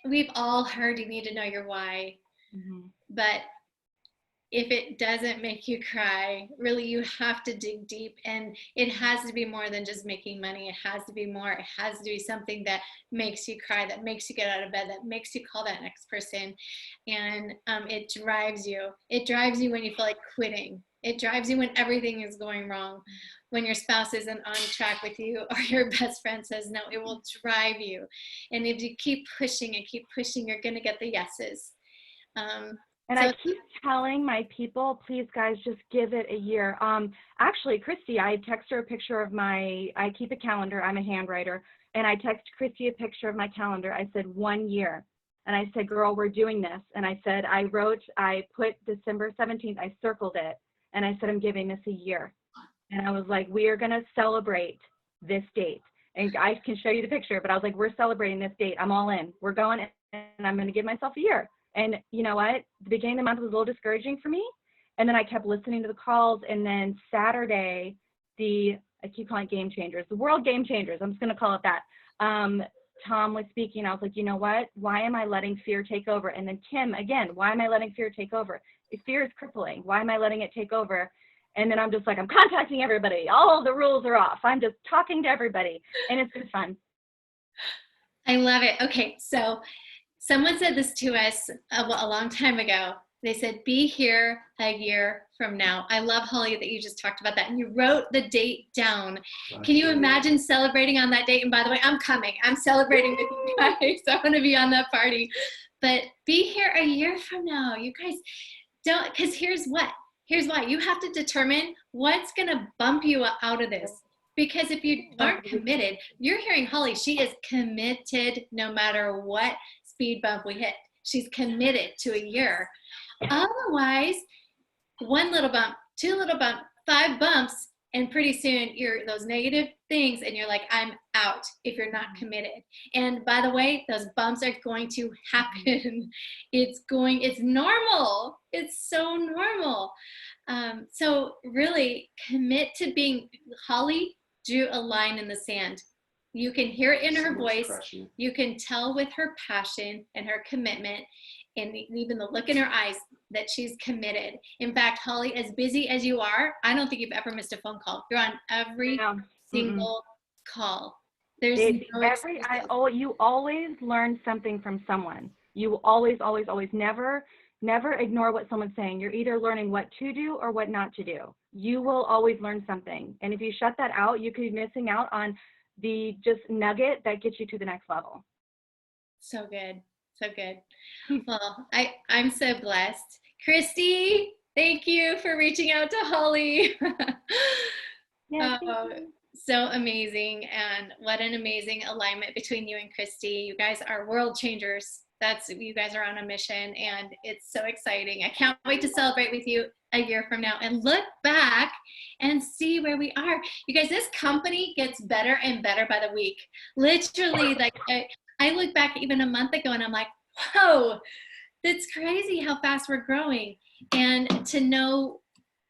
Speaker 1: We've all heard you need to know your why, but if it doesn't make you cry, really, you have to dig deep, and it has to be more than just making money. It has to be more. It has to be something that makes you cry, that makes you get out of bed, that makes you call that next person. And it drives you. It drives you when you feel like quitting. It drives you when everything is going wrong, when your spouse isn't on track with you, or your best friend says no. It will drive you. And if you keep pushing and keep pushing, you're going to get the yeses.
Speaker 8: And I keep telling my people, please guys, just give it a year. Actually, Christy, I text her a picture of I keep a calendar. I'm a handwriter. And I text Christy a picture of my calendar. I said 1 year. And I said, girl, we're doing this. And I said, I put December 17th, I circled it. And I said, I'm giving this a year. And I was like, we are going to celebrate this date. And I can show you the picture, but I was like, we're celebrating this date. I'm all in. We're going, and I'm going to give myself a year. And you know what? The beginning of the month was a little discouraging for me. And then I kept listening to the calls. And then Saturday, I keep calling it game changers, the world game changers. I'm just going to call it that. Tom was speaking. I was like, you know what? Why am I letting fear take over? And then Kim, again, why am I letting fear take over? If fear is crippling, why am I letting it take over? And then I'm just like, I'm contacting everybody. All the rules are off. I'm just talking to everybody. And it's been fun.
Speaker 1: I love it. Okay, so someone said this to us a long time ago. They said, be here a year from now. I love, Hollie, that you just talked about that. And you wrote the date down. Can you imagine celebrating on that date? And by the way, I'm coming. I'm celebrating with you guys. I want to be on that party. But be here a year from now. You guys don't, because here's why. You have to determine what's going to bump you out of this. Because if you aren't committed, you're hearing Hollie, she is committed no matter what speed bump we hit. She's committed to a year. Otherwise, one little bump, two little bump, 5 bumps, And pretty soon you're those negative things and you're like, I'm out if you're not committed. And by the way, those bumps are going to happen. It's normal. It's so normal. So really commit to being, Hollie drew a line in the sand. You can hear it in her voice. You can tell with her passion and her commitment and even the look in her eyes that she's committed. In fact, Hollie, as busy as you are, I don't think you've ever missed a phone call. You're on every single call. There's
Speaker 8: you always learn something from someone. You always never ignore what someone's saying. You're either learning what to do or what not to do. You will always learn something. And if you shut that out, you could be missing out on the just nugget that gets you to the next level.
Speaker 1: So good. So good. Well, I'm so blessed. Christy, thank you for reaching out to Hollie.
Speaker 8: Yeah,
Speaker 1: so amazing. And what an amazing alignment between you and Christy. You guys are world changers. You guys are on a mission and it's so exciting. I can't wait to celebrate with you a year from now and look back and see where we are. You guys, this company gets better and better by the week. Literally, like I look back even a month ago and I'm like, whoa, that's crazy how fast we're growing. And to know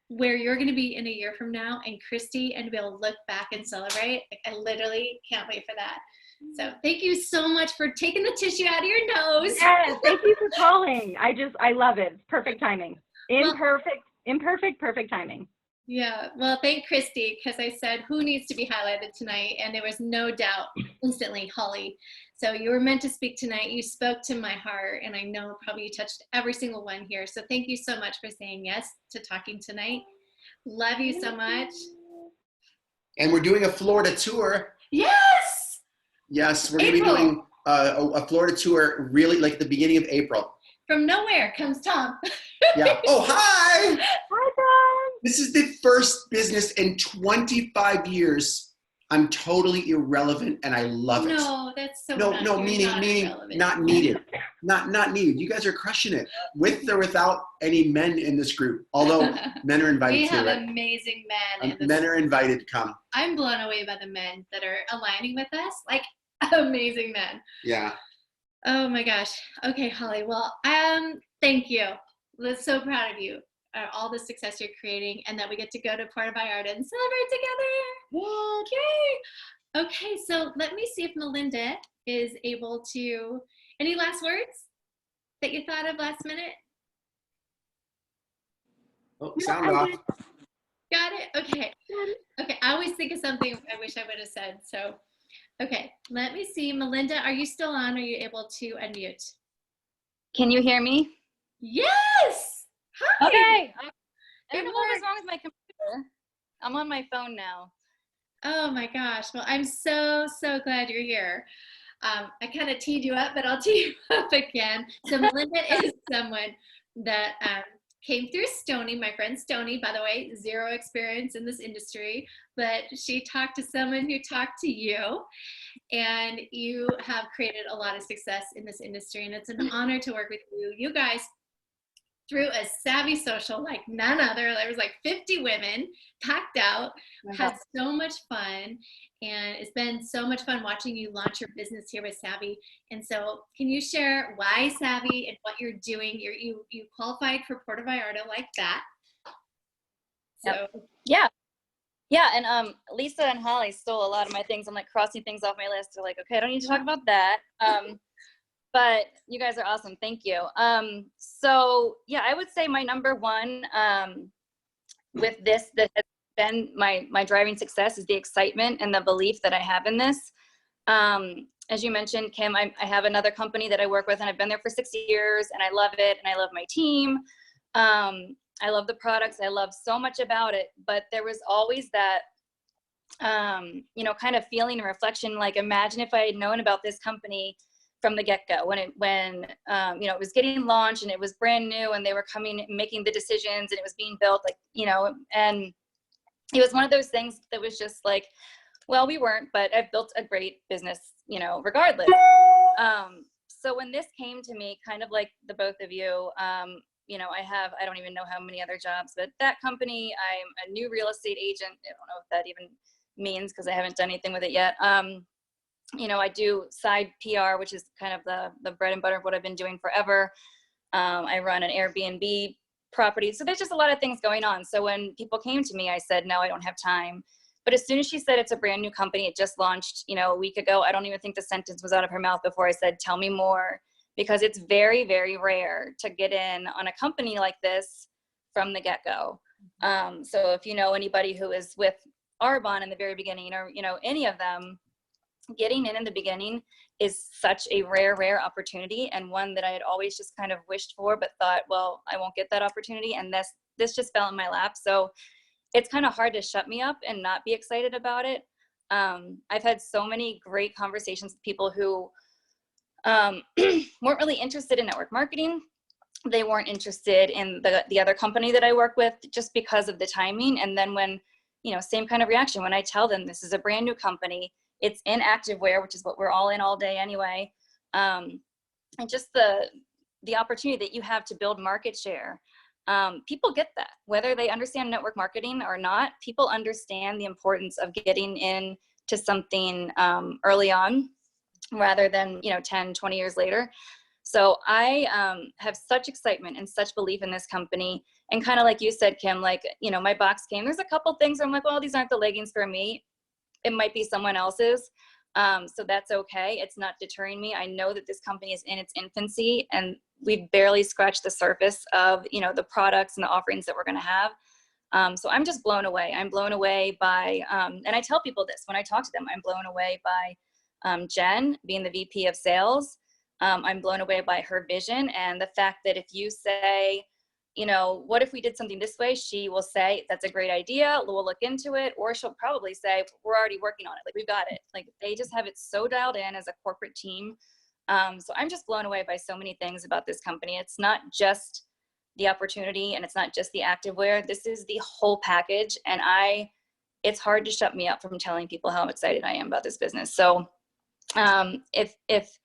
Speaker 1: where you're going to be in a year from now and Christy and to be able to look back and celebrate, like, I literally can't wait for that. So thank you so much for taking the tissue out of your nose.
Speaker 8: Yes, thank you for calling. I love it. It's perfect timing. Perfect timing.
Speaker 1: Yeah, well, thank Christy, because I said, who needs to be highlighted tonight? And there was no doubt instantly, Hollie. So you were meant to speak tonight. You spoke to my heart, and I know probably you touched every single one here. So thank you so much for saying yes to talking tonight. Love you so much.
Speaker 3: And we're doing a Florida tour.
Speaker 1: Yes!
Speaker 3: Yes, we're going to be doing a Florida tour really like the beginning of April.
Speaker 1: From nowhere comes Tom.
Speaker 3: Yeah. Oh, hi!
Speaker 8: Hi, Tom!
Speaker 3: This is the first business in 25 years. I'm totally irrelevant, and I love it.
Speaker 1: No, that's so
Speaker 3: no, meaning not needed. Not needed. You guys are crushing it, with or without any men in this group. Although men are invited
Speaker 1: we
Speaker 3: to
Speaker 1: have
Speaker 3: it.
Speaker 1: Amazing men.
Speaker 3: Men are invited to come.
Speaker 1: I'm blown away by the men that are aligning with us. Like, amazing men.
Speaker 3: Yeah.
Speaker 1: Oh my gosh. Okay, Hollie. Well, thank you. We're so proud of you. All the success you're creating, and that we get to go to Puerto Vallarta and celebrate together. Okay. Okay, so let me see if Melinda is able to. Any last words that you thought of last minute?
Speaker 3: Oh, sound off.
Speaker 1: Got it? Okay. Okay, I always think of something I wish I would have said. So, okay, let me see. Melinda, are you still on? Are you able to unmute?
Speaker 9: Can you hear me?
Speaker 1: Yes! Hi!
Speaker 9: Okay. I don't know what was wrong with my computer. I'm on my phone now.
Speaker 1: Oh my gosh. Well, I'm so glad you're here. I kind of teed you up, but I'll tee you up again. So Melinda is someone that came through Stony, my friend Stony, by the way, 0 experience in this industry, but she talked to someone who talked to you, and you have created a lot of success in this industry, and it's an honor to work with you. You guys through a Savvi social like none other. There was like 50 women packed out, had so much fun, and it's been so much fun watching you launch your business here with Savvi. And so can you share why Savvi and what you're doing? You qualified for Puerto Vallarta like that. So
Speaker 9: Yeah, and Lisa and Hollie stole a lot of my things. I'm like crossing things off my list. They're like, okay, I don't need to talk about that. But you guys are awesome. Thank you. So yeah, I would say my number one with this that has been my driving success is the excitement and the belief that I have in this. As you mentioned, Kim, I have another company that I work with, and I've been there for 6 years, and I love it, and I love my team. I love the products. I love so much about it, but there was always that, kind of feeling and reflection, like imagine if I had known about this company from the get-go when it was getting launched and it was brand new and they were making the decisions and it was being built, and it was one of those things that was just like, well, we weren't, but I've built a great business, regardless. So when this came to me, kind of like the both of you, I don't even know how many other jobs, but that company, I'm a new real estate agent. I don't know what that even means because I haven't done anything with it yet. I do side PR, which is kind of the bread and butter of what I've been doing forever. I run an Airbnb property. So there's just a lot of things going on. So when people came to me, I said, no, I don't have time. But as soon as she said it's a brand new company, it just launched, a week ago, I don't even think the sentence was out of her mouth before I said, tell me more, because it's very, very rare to get in on a company like this from the get-go. So if you know anybody who is with Arbonne in the very beginning, or, any of them, getting in the beginning is such a rare opportunity, and one that I had always just kind of wished for, but thought, well, I won't get that opportunity. And this just fell in my lap. So it's kind of hard to shut me up and not be excited about it. I've had so many great conversations with people who weren't really interested in network marketing. They weren't interested in the other company that I work with just because of the timing. And then when, same kind of reaction, when I tell them this is a brand new company, it's in activewear, which is what we're all in all day anyway. And just the opportunity that you have to build market share. People get that, whether they understand network marketing or not. People understand the importance of getting into something early on rather than 10, 20 years later. So I have such excitement and such belief in this company. And kind of like you said, Kim, my box came, there's a couple things where I'm like, well, these aren't the leggings for me. It might be someone else's. So that's okay. It's not deterring me. I know that this company is in its infancy, and we've barely scratched the surface of, the products and the offerings that we're going to have. So I'm just blown away. I'm blown away by, and I tell people this when I talk to them, I'm blown away by Jen being the VP of sales. I'm blown away by her vision, and the fact that if you say, what if we did something this way? She will say, that's a great idea. We'll look into it. Or she'll probably say, we're already working on it. We've got it. They just have it so dialed in as a corporate team. So I'm just blown away by so many things about this company. It's not just the opportunity, and it's not just the activewear. This is the whole package. And it's hard to shut me up from telling people how excited I am about this business. So if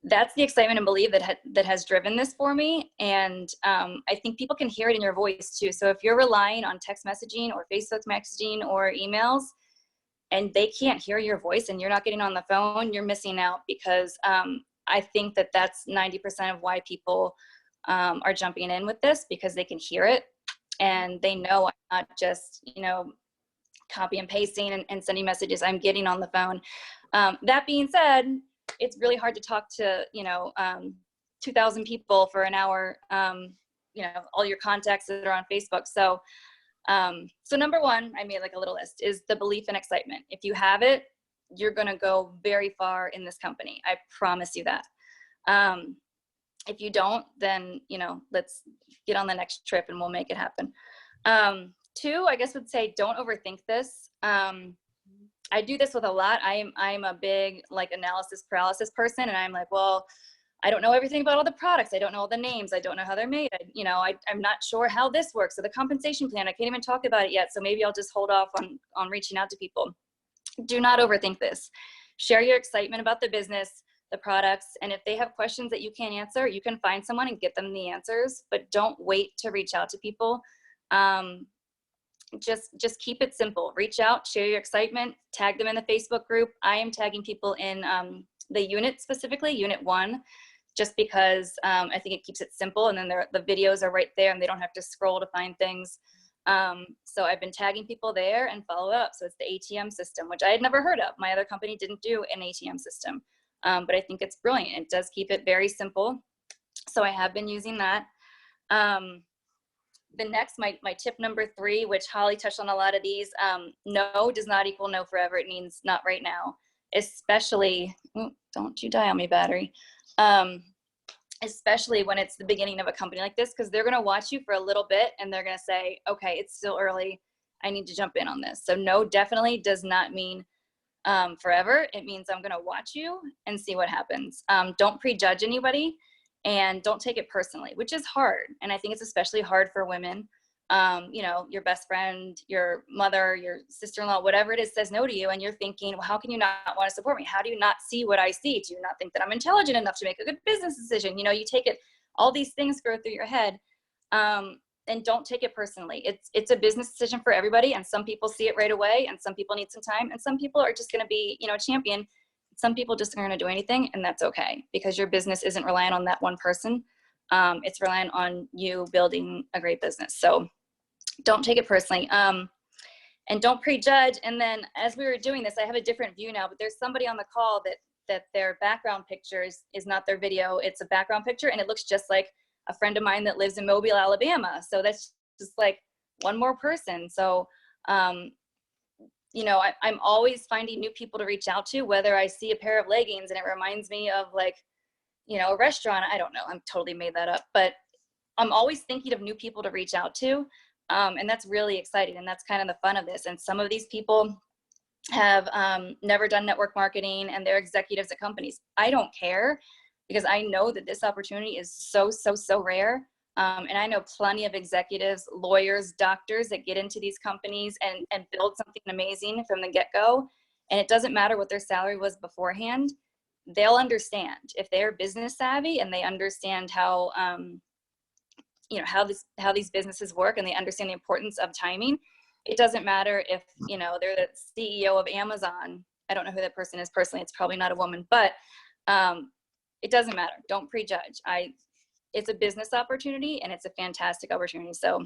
Speaker 9: that's the excitement and belief that has driven this for me. And I think people can hear it in your voice too. So if you're relying on text messaging or Facebook messaging or emails, and they can't hear your voice and you're not getting on the phone, you're missing out, because I think that's 90% of why people are jumping in with this, because they can hear it and they know I'm not just, copy and pasting and sending messages. I'm getting on the phone. That being said, it's really hard to talk to, 2,000 people for an hour, all your contacts that are on Facebook. So, so number one, I made a little list, is the belief and excitement. If you have it, you're going to go very far in this company. I promise you that. If you don't, then, let's get on the next trip and we'll make it happen. Two, I guess would say, don't overthink this. I do this with a lot. I'm a big analysis paralysis person, and I'm like, well, I don't know everything about all the products. I don't know all the names. I don't know how they're made. I'm not sure how this works. So the compensation plan, I can't even talk about it yet. So maybe I'll just hold off on reaching out to people. Do not overthink this. Share your excitement about the business, the products, and if they have questions that you can't answer, you can find someone and get them the answers, but don't wait to reach out to people. Just keep it simple. Reach out, share your excitement, tag them in the Facebook group. I am tagging people in the unit, specifically unit 1, just because I think it keeps it simple, and then the videos are right there and they don't have to scroll to find things. So I've been tagging people there and follow up. So it's the ATM system, which I had never heard of. My other company didn't do an ATM system, but I think it's brilliant. It does keep it very simple. So I have been using that. The next, my tip number 3, which Hollie touched on a lot of these, no does not equal no forever. It means not right now, especially, don't you die on me, battery, especially when it's the beginning of a company like this, because they're going to watch you for a little bit and they're going to say, okay, it's still early. I need to jump in on this. So no definitely does not mean forever. It means I'm going to watch you and see what happens. Don't prejudge anybody. And don't take it personally, which is hard. And I think it's especially hard for women. Your best friend, your mother, your sister-in-law, whatever it is, says no to you. And you're thinking, well, how can you not want to support me? How do you not see what I see? Do you not think that I'm intelligent enough to make a good business decision? You take it, all these things go through your head. And don't take it personally. It's a business decision for everybody, and some people see it right away, and some people need some time, and some people are just going to be, you know, a champion. Some people just aren't going to do anything, and that's okay, because your business isn't relying on that one person. It's relying on you building a great business. So don't take it personally, and don't prejudge. And then as we were doing this, I have a different view now, but there's somebody on the call that their background picture is not their video. It's a background picture, and it looks just like a friend of mine that lives in Mobile, Alabama. So that's just like one more person. So, you know, I'm always finding new people to reach out to, whether I see a pair of leggings and it reminds me of, like, you know, a restaurant. I don't know. I'm totally made that up, but I'm always thinking of new people to reach out to. And that's really exciting. And that's kind of the fun of this. And some of these people have never done network marketing, and they're executives at companies. I don't care, because I know that this opportunity is so rare. And I know plenty of executives, lawyers, doctors that get into these companies and build something amazing from the get-go. And it doesn't matter what their salary was beforehand. They'll understand if they're business savvy and they understand how, you know, how these businesses work, and they understand the importance of timing. It doesn't matter if, you know, they're the CEO of Amazon. I don't know who that person is personally. It's probably not a woman, but it doesn't matter. Don't prejudge. It's a business opportunity, and it's a fantastic opportunity. So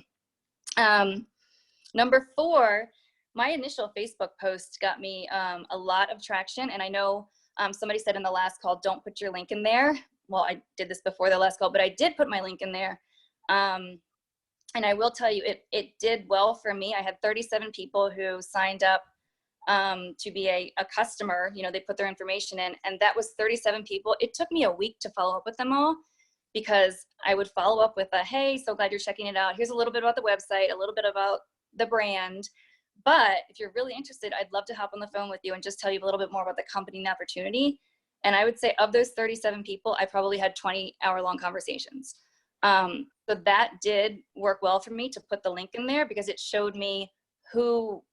Speaker 9: number 4, my initial Facebook post got me a lot of traction. And I know somebody said in the last call, don't put your link in there. Well, I did this before the last call, but I did put my link in there. And I will tell you, it did well for me. I had 37 people who signed up to be a customer. You know, they put their information in, and that was 37 people. It took me a week to follow up with them all, because I would follow up with a, hey, so glad you're checking it out. Here's a little bit about the website, a little bit about the brand. But if you're really interested, I'd love to hop on the phone with you and just tell you a little bit more about the company and the opportunity. And I would say of those 37 people, I probably had 20-hour-long conversations. So that did work well for me to put the link in there, because it showed me who,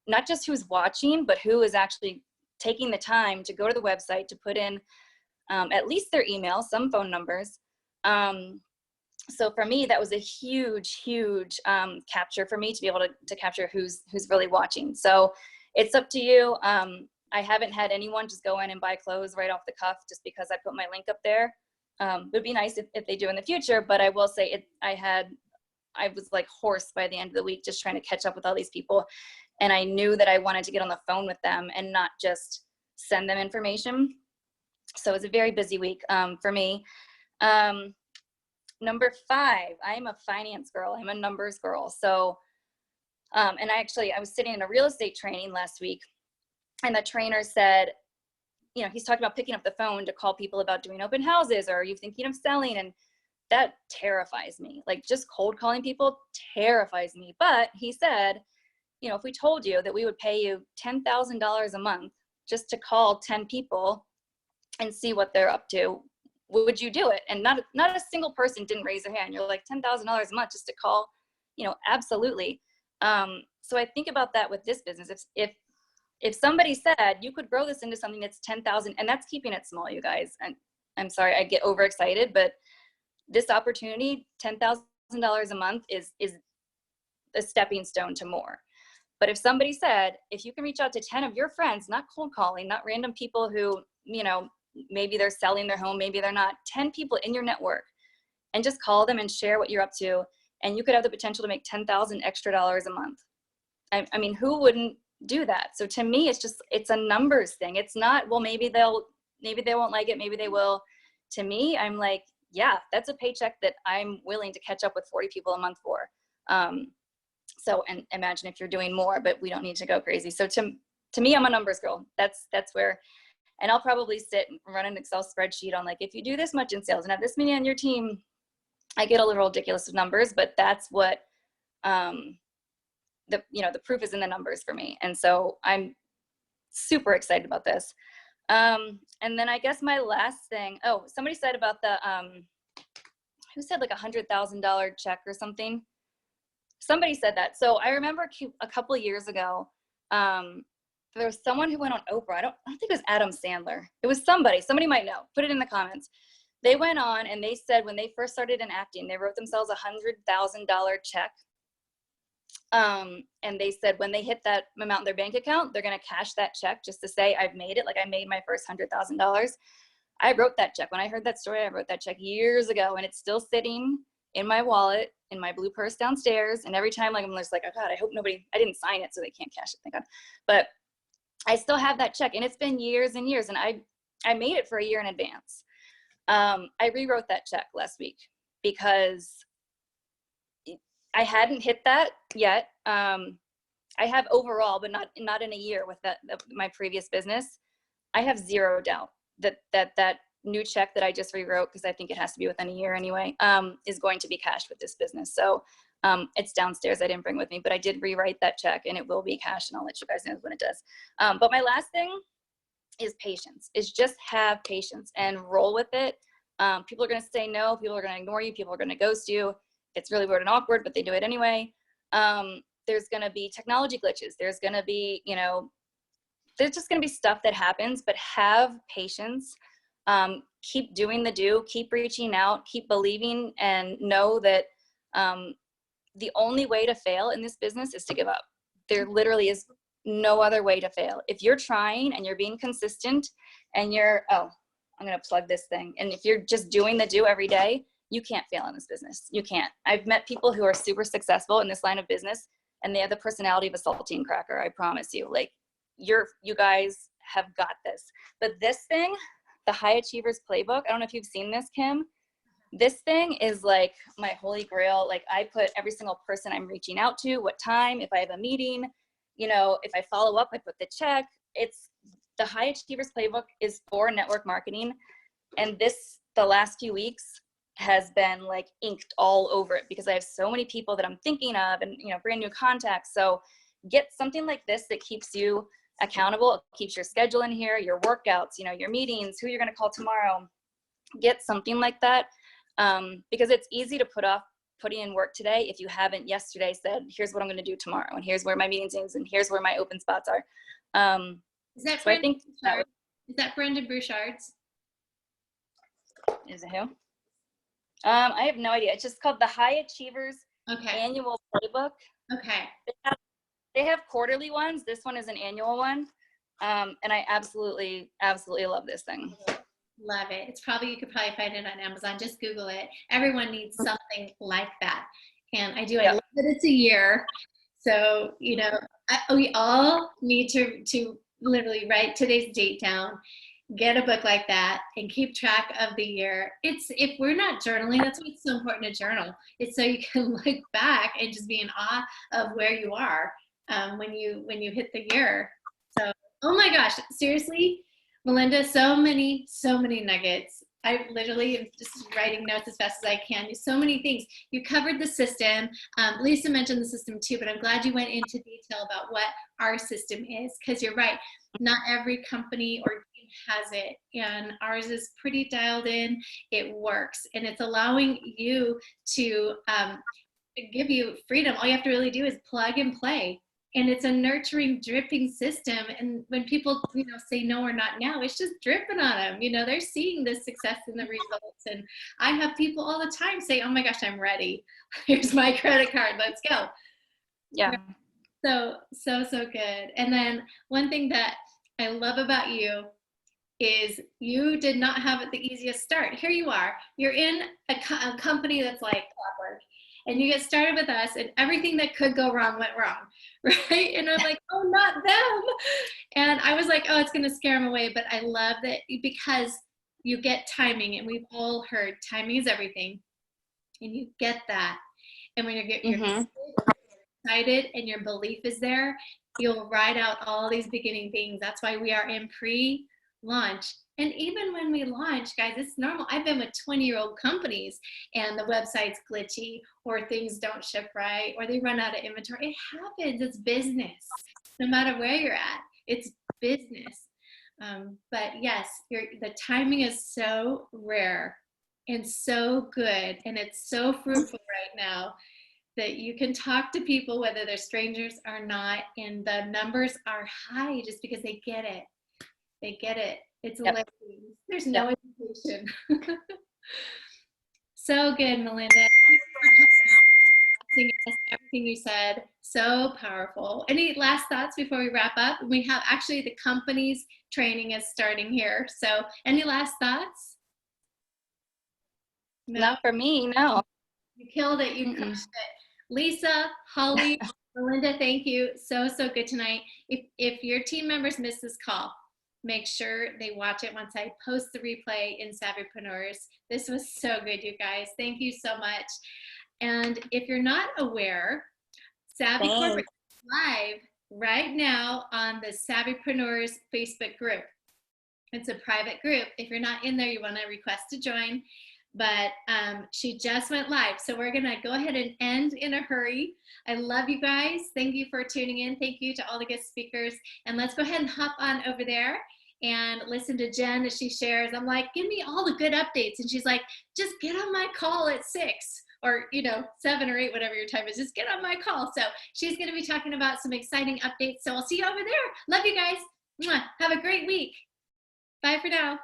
Speaker 9: not just who's watching, but who is actually taking the time to go to the website, to put in at least their email, some phone numbers. So for me, that was a huge capture for me to be able to capture who's really watching. So it's up to you. I haven't had anyone just go in and buy clothes right off the cuff just because I put my link up there. It would be nice if they do in the future, but I will say I was like hoarse by the end of the week, just trying to catch up with all these people. And I knew that I wanted to get on the phone with them and not just send them information. So it was a very busy week for me. Number 5, I'm a finance girl. I'm a numbers girl. So, and I was sitting in a real estate training last week, and the trainer said, you know, he's talking about picking up the phone to call people about doing open houses, or are you thinking of selling? And that terrifies me. Like, just cold calling people terrifies me. But he said, you know, if we told you that we would pay you $10,000 a month just to call 10 people and see what they're up to, would you do it? And not a single person didn't raise their hand. You're like, $10,000 a month just to call, you know, absolutely. So I think about that with this business. If somebody said you could grow this into something that's 10,000, and that's keeping it small, you guys. And I'm sorry, I get overexcited, but this opportunity, $10,000 a month is a stepping stone to more. But if somebody said, if you can reach out to 10 of your friends, not cold calling, not random people who, you know, maybe they're selling their home, maybe they're not, 10 people in your network, and just call them and share what you're up to, and you could have the potential to make $10,000 extra a month. I mean, who wouldn't do that? So to me, it's a numbers thing. It's not, well, maybe they won't like it, maybe they will. To me, I'm like, yeah, that's a paycheck that I'm willing to catch up with 40 people a month for. So, and imagine if you're doing more, but we don't need to go crazy. So to me, I'm a numbers girl. That's where, and I'll probably sit and run an Excel spreadsheet on, like, if you do this much in sales and have this many on your team, I get a little ridiculous with numbers, but that's what, the proof is in the numbers for me. And so I'm super excited about this. And then I guess my last thing, somebody said about the, who said like $100,000 check or something? Somebody said that. So I remember a couple of years ago, there was someone who went on Oprah. I don't think it was Adam Sandler. It was somebody might know, put it in the comments. They went on and they said when they first started in acting, they wrote themselves $100,000 check. And they said when they hit that amount in their bank account, they're going to cash that check just to say I've made it. Like I made my first $100,000. I wrote that check. When I heard that story, I wrote that check years ago, and it's still sitting in my wallet, in my blue purse downstairs. And every time, like, I'm just like, oh God, I hope I didn't sign it so they can't cash it, thank God. But I still have that check, and it's been years and years, and I made it for a year in advance. I rewrote that check last week because I hadn't hit that yet. I have overall, but not in a year with my previous business. I have zero doubt that new check that I just rewrote, because I think it has to be within a year anyway, is going to be cashed with this business. So it's downstairs. I didn't bring with me, but I did rewrite that check, and it will be cashed, and I'll let you guys know when it does. But my last thing is patience, is just have patience and roll with it. People are going to say no. People are going to ignore you. People are going to ghost you. It's really weird and awkward, but they do it anyway. There's going to be technology glitches. There's going to be, there's just going to be stuff that happens, but have patience. Keep doing the do, keep reaching out, keep believing, and know that the only way to fail in this business is to give up. There literally is no other way to fail. If you're trying and you're being consistent and I'm going to plug this thing. And if you're just doing the do every day, you can't fail in this business. You can't. I've met people who are super successful in this line of business, and they have the personality of a saltine cracker. I promise you. Like, you guys have got this. But this thing, the High Achievers Playbook, I don't know if you've seen this, Kim. This thing is like my holy grail. Like, I put every single person I'm reaching out to, what time, if I have a meeting, if I follow up, I put the check. It's the High Achievers Playbook is for network marketing. And the last few weeks has been like inked all over it, because I have so many people that I'm thinking of, and, brand new contacts. So get something like this that keeps you accountable. It keeps your schedule in here, your workouts, your meetings, who you're going to call tomorrow. Get something like that, because it's easy to put off putting in work today if you haven't yesterday said, here's what I'm going to do tomorrow, and here's where my meetings is, and here's where my open spots are.
Speaker 1: Is that
Speaker 9: so I think
Speaker 1: is that Brendan Bouchard's?
Speaker 9: Is it who? I have no idea. It's just called the High Achievers Annual Playbook.
Speaker 1: Okay.
Speaker 9: They have quarterly ones. This one is an annual one. And I absolutely love this thing.
Speaker 1: Love it. You could probably find it on Amazon. Just Google it. Everyone needs something like that. And I do. Yep. I love that it's a year. So, we all need to literally write today's date down, get a book like that, and keep track of the year. If we're not journaling, that's why it's so important to journal. It's so you can look back and just be in awe of where you are when you hit the year. So, oh my gosh, seriously, Melinda, so many nuggets. I literally am just writing notes as fast as I can. So many things. You covered the system. Lisa mentioned the system too, but I'm glad you went into detail about what our system is, because you're right. Not every company or team has it, and ours is pretty dialed in. It works, and it's allowing you to give you freedom. All you have to really do is plug and play. And it's a nurturing, dripping system. And when people, say no or not now, it's just dripping on them. They're seeing the success and the results. And I have people all the time say, oh my gosh, I'm ready. Here's my credit card. Let's go.
Speaker 9: Yeah.
Speaker 1: So good. And then one thing that I love about you is you did not have the easiest start. Here you are. You're in a company that's like clockwork. And you get started with us, and everything that could go wrong went wrong, right? And I'm like, oh, not them. And I was like, oh, it's going to scare them away. But I love that, because you get timing, and we've all heard timing is everything. And you get that. And when you're excited and your belief is there, you'll ride out all these beginning things. That's why we are in pre-launch. And even when we launch, guys, it's normal. I've been with 20-year-old companies, and the website's glitchy, or things don't ship right, or they run out of inventory. It happens. It's business. No matter where you're at, it's business. But yes, the timing is so rare and so good, and it's so fruitful right now that you can talk to people, whether they're strangers or not, and the numbers are high just because they get it. They get it. It's a lesson. There's no education. So good, Melinda. Everything you said, so powerful. Any last thoughts before we wrap up? We have actually the company's training is starting here. So any last thoughts? No?
Speaker 9: Not for me, no.
Speaker 1: You killed it. You crushed it. Lisa, Hollie, Melinda, thank you. So good tonight. If your team members miss this call, make sure they watch it once I post the replay in Savvypreneurs. This was so good, you guys. Thank you so much. And if you're not aware, Savvy Corporate is live right now on the Savvypreneurs Facebook group. It's a private group. If you're not in there, you want to request to join. But she just went live. So we're going to go ahead and end in a hurry. I love you guys. Thank you for tuning in. Thank you to all the guest speakers. And let's go ahead and hop on over there and listen to Jen as she shares. I'm like, give me all the good updates. And she's like, just get on my call at 6 or, 7 or 8, whatever your time is. Just get on my call. So she's going to be talking about some exciting updates. So I'll see you over there. Love you guys. Mwah. Have a great week. Bye for now.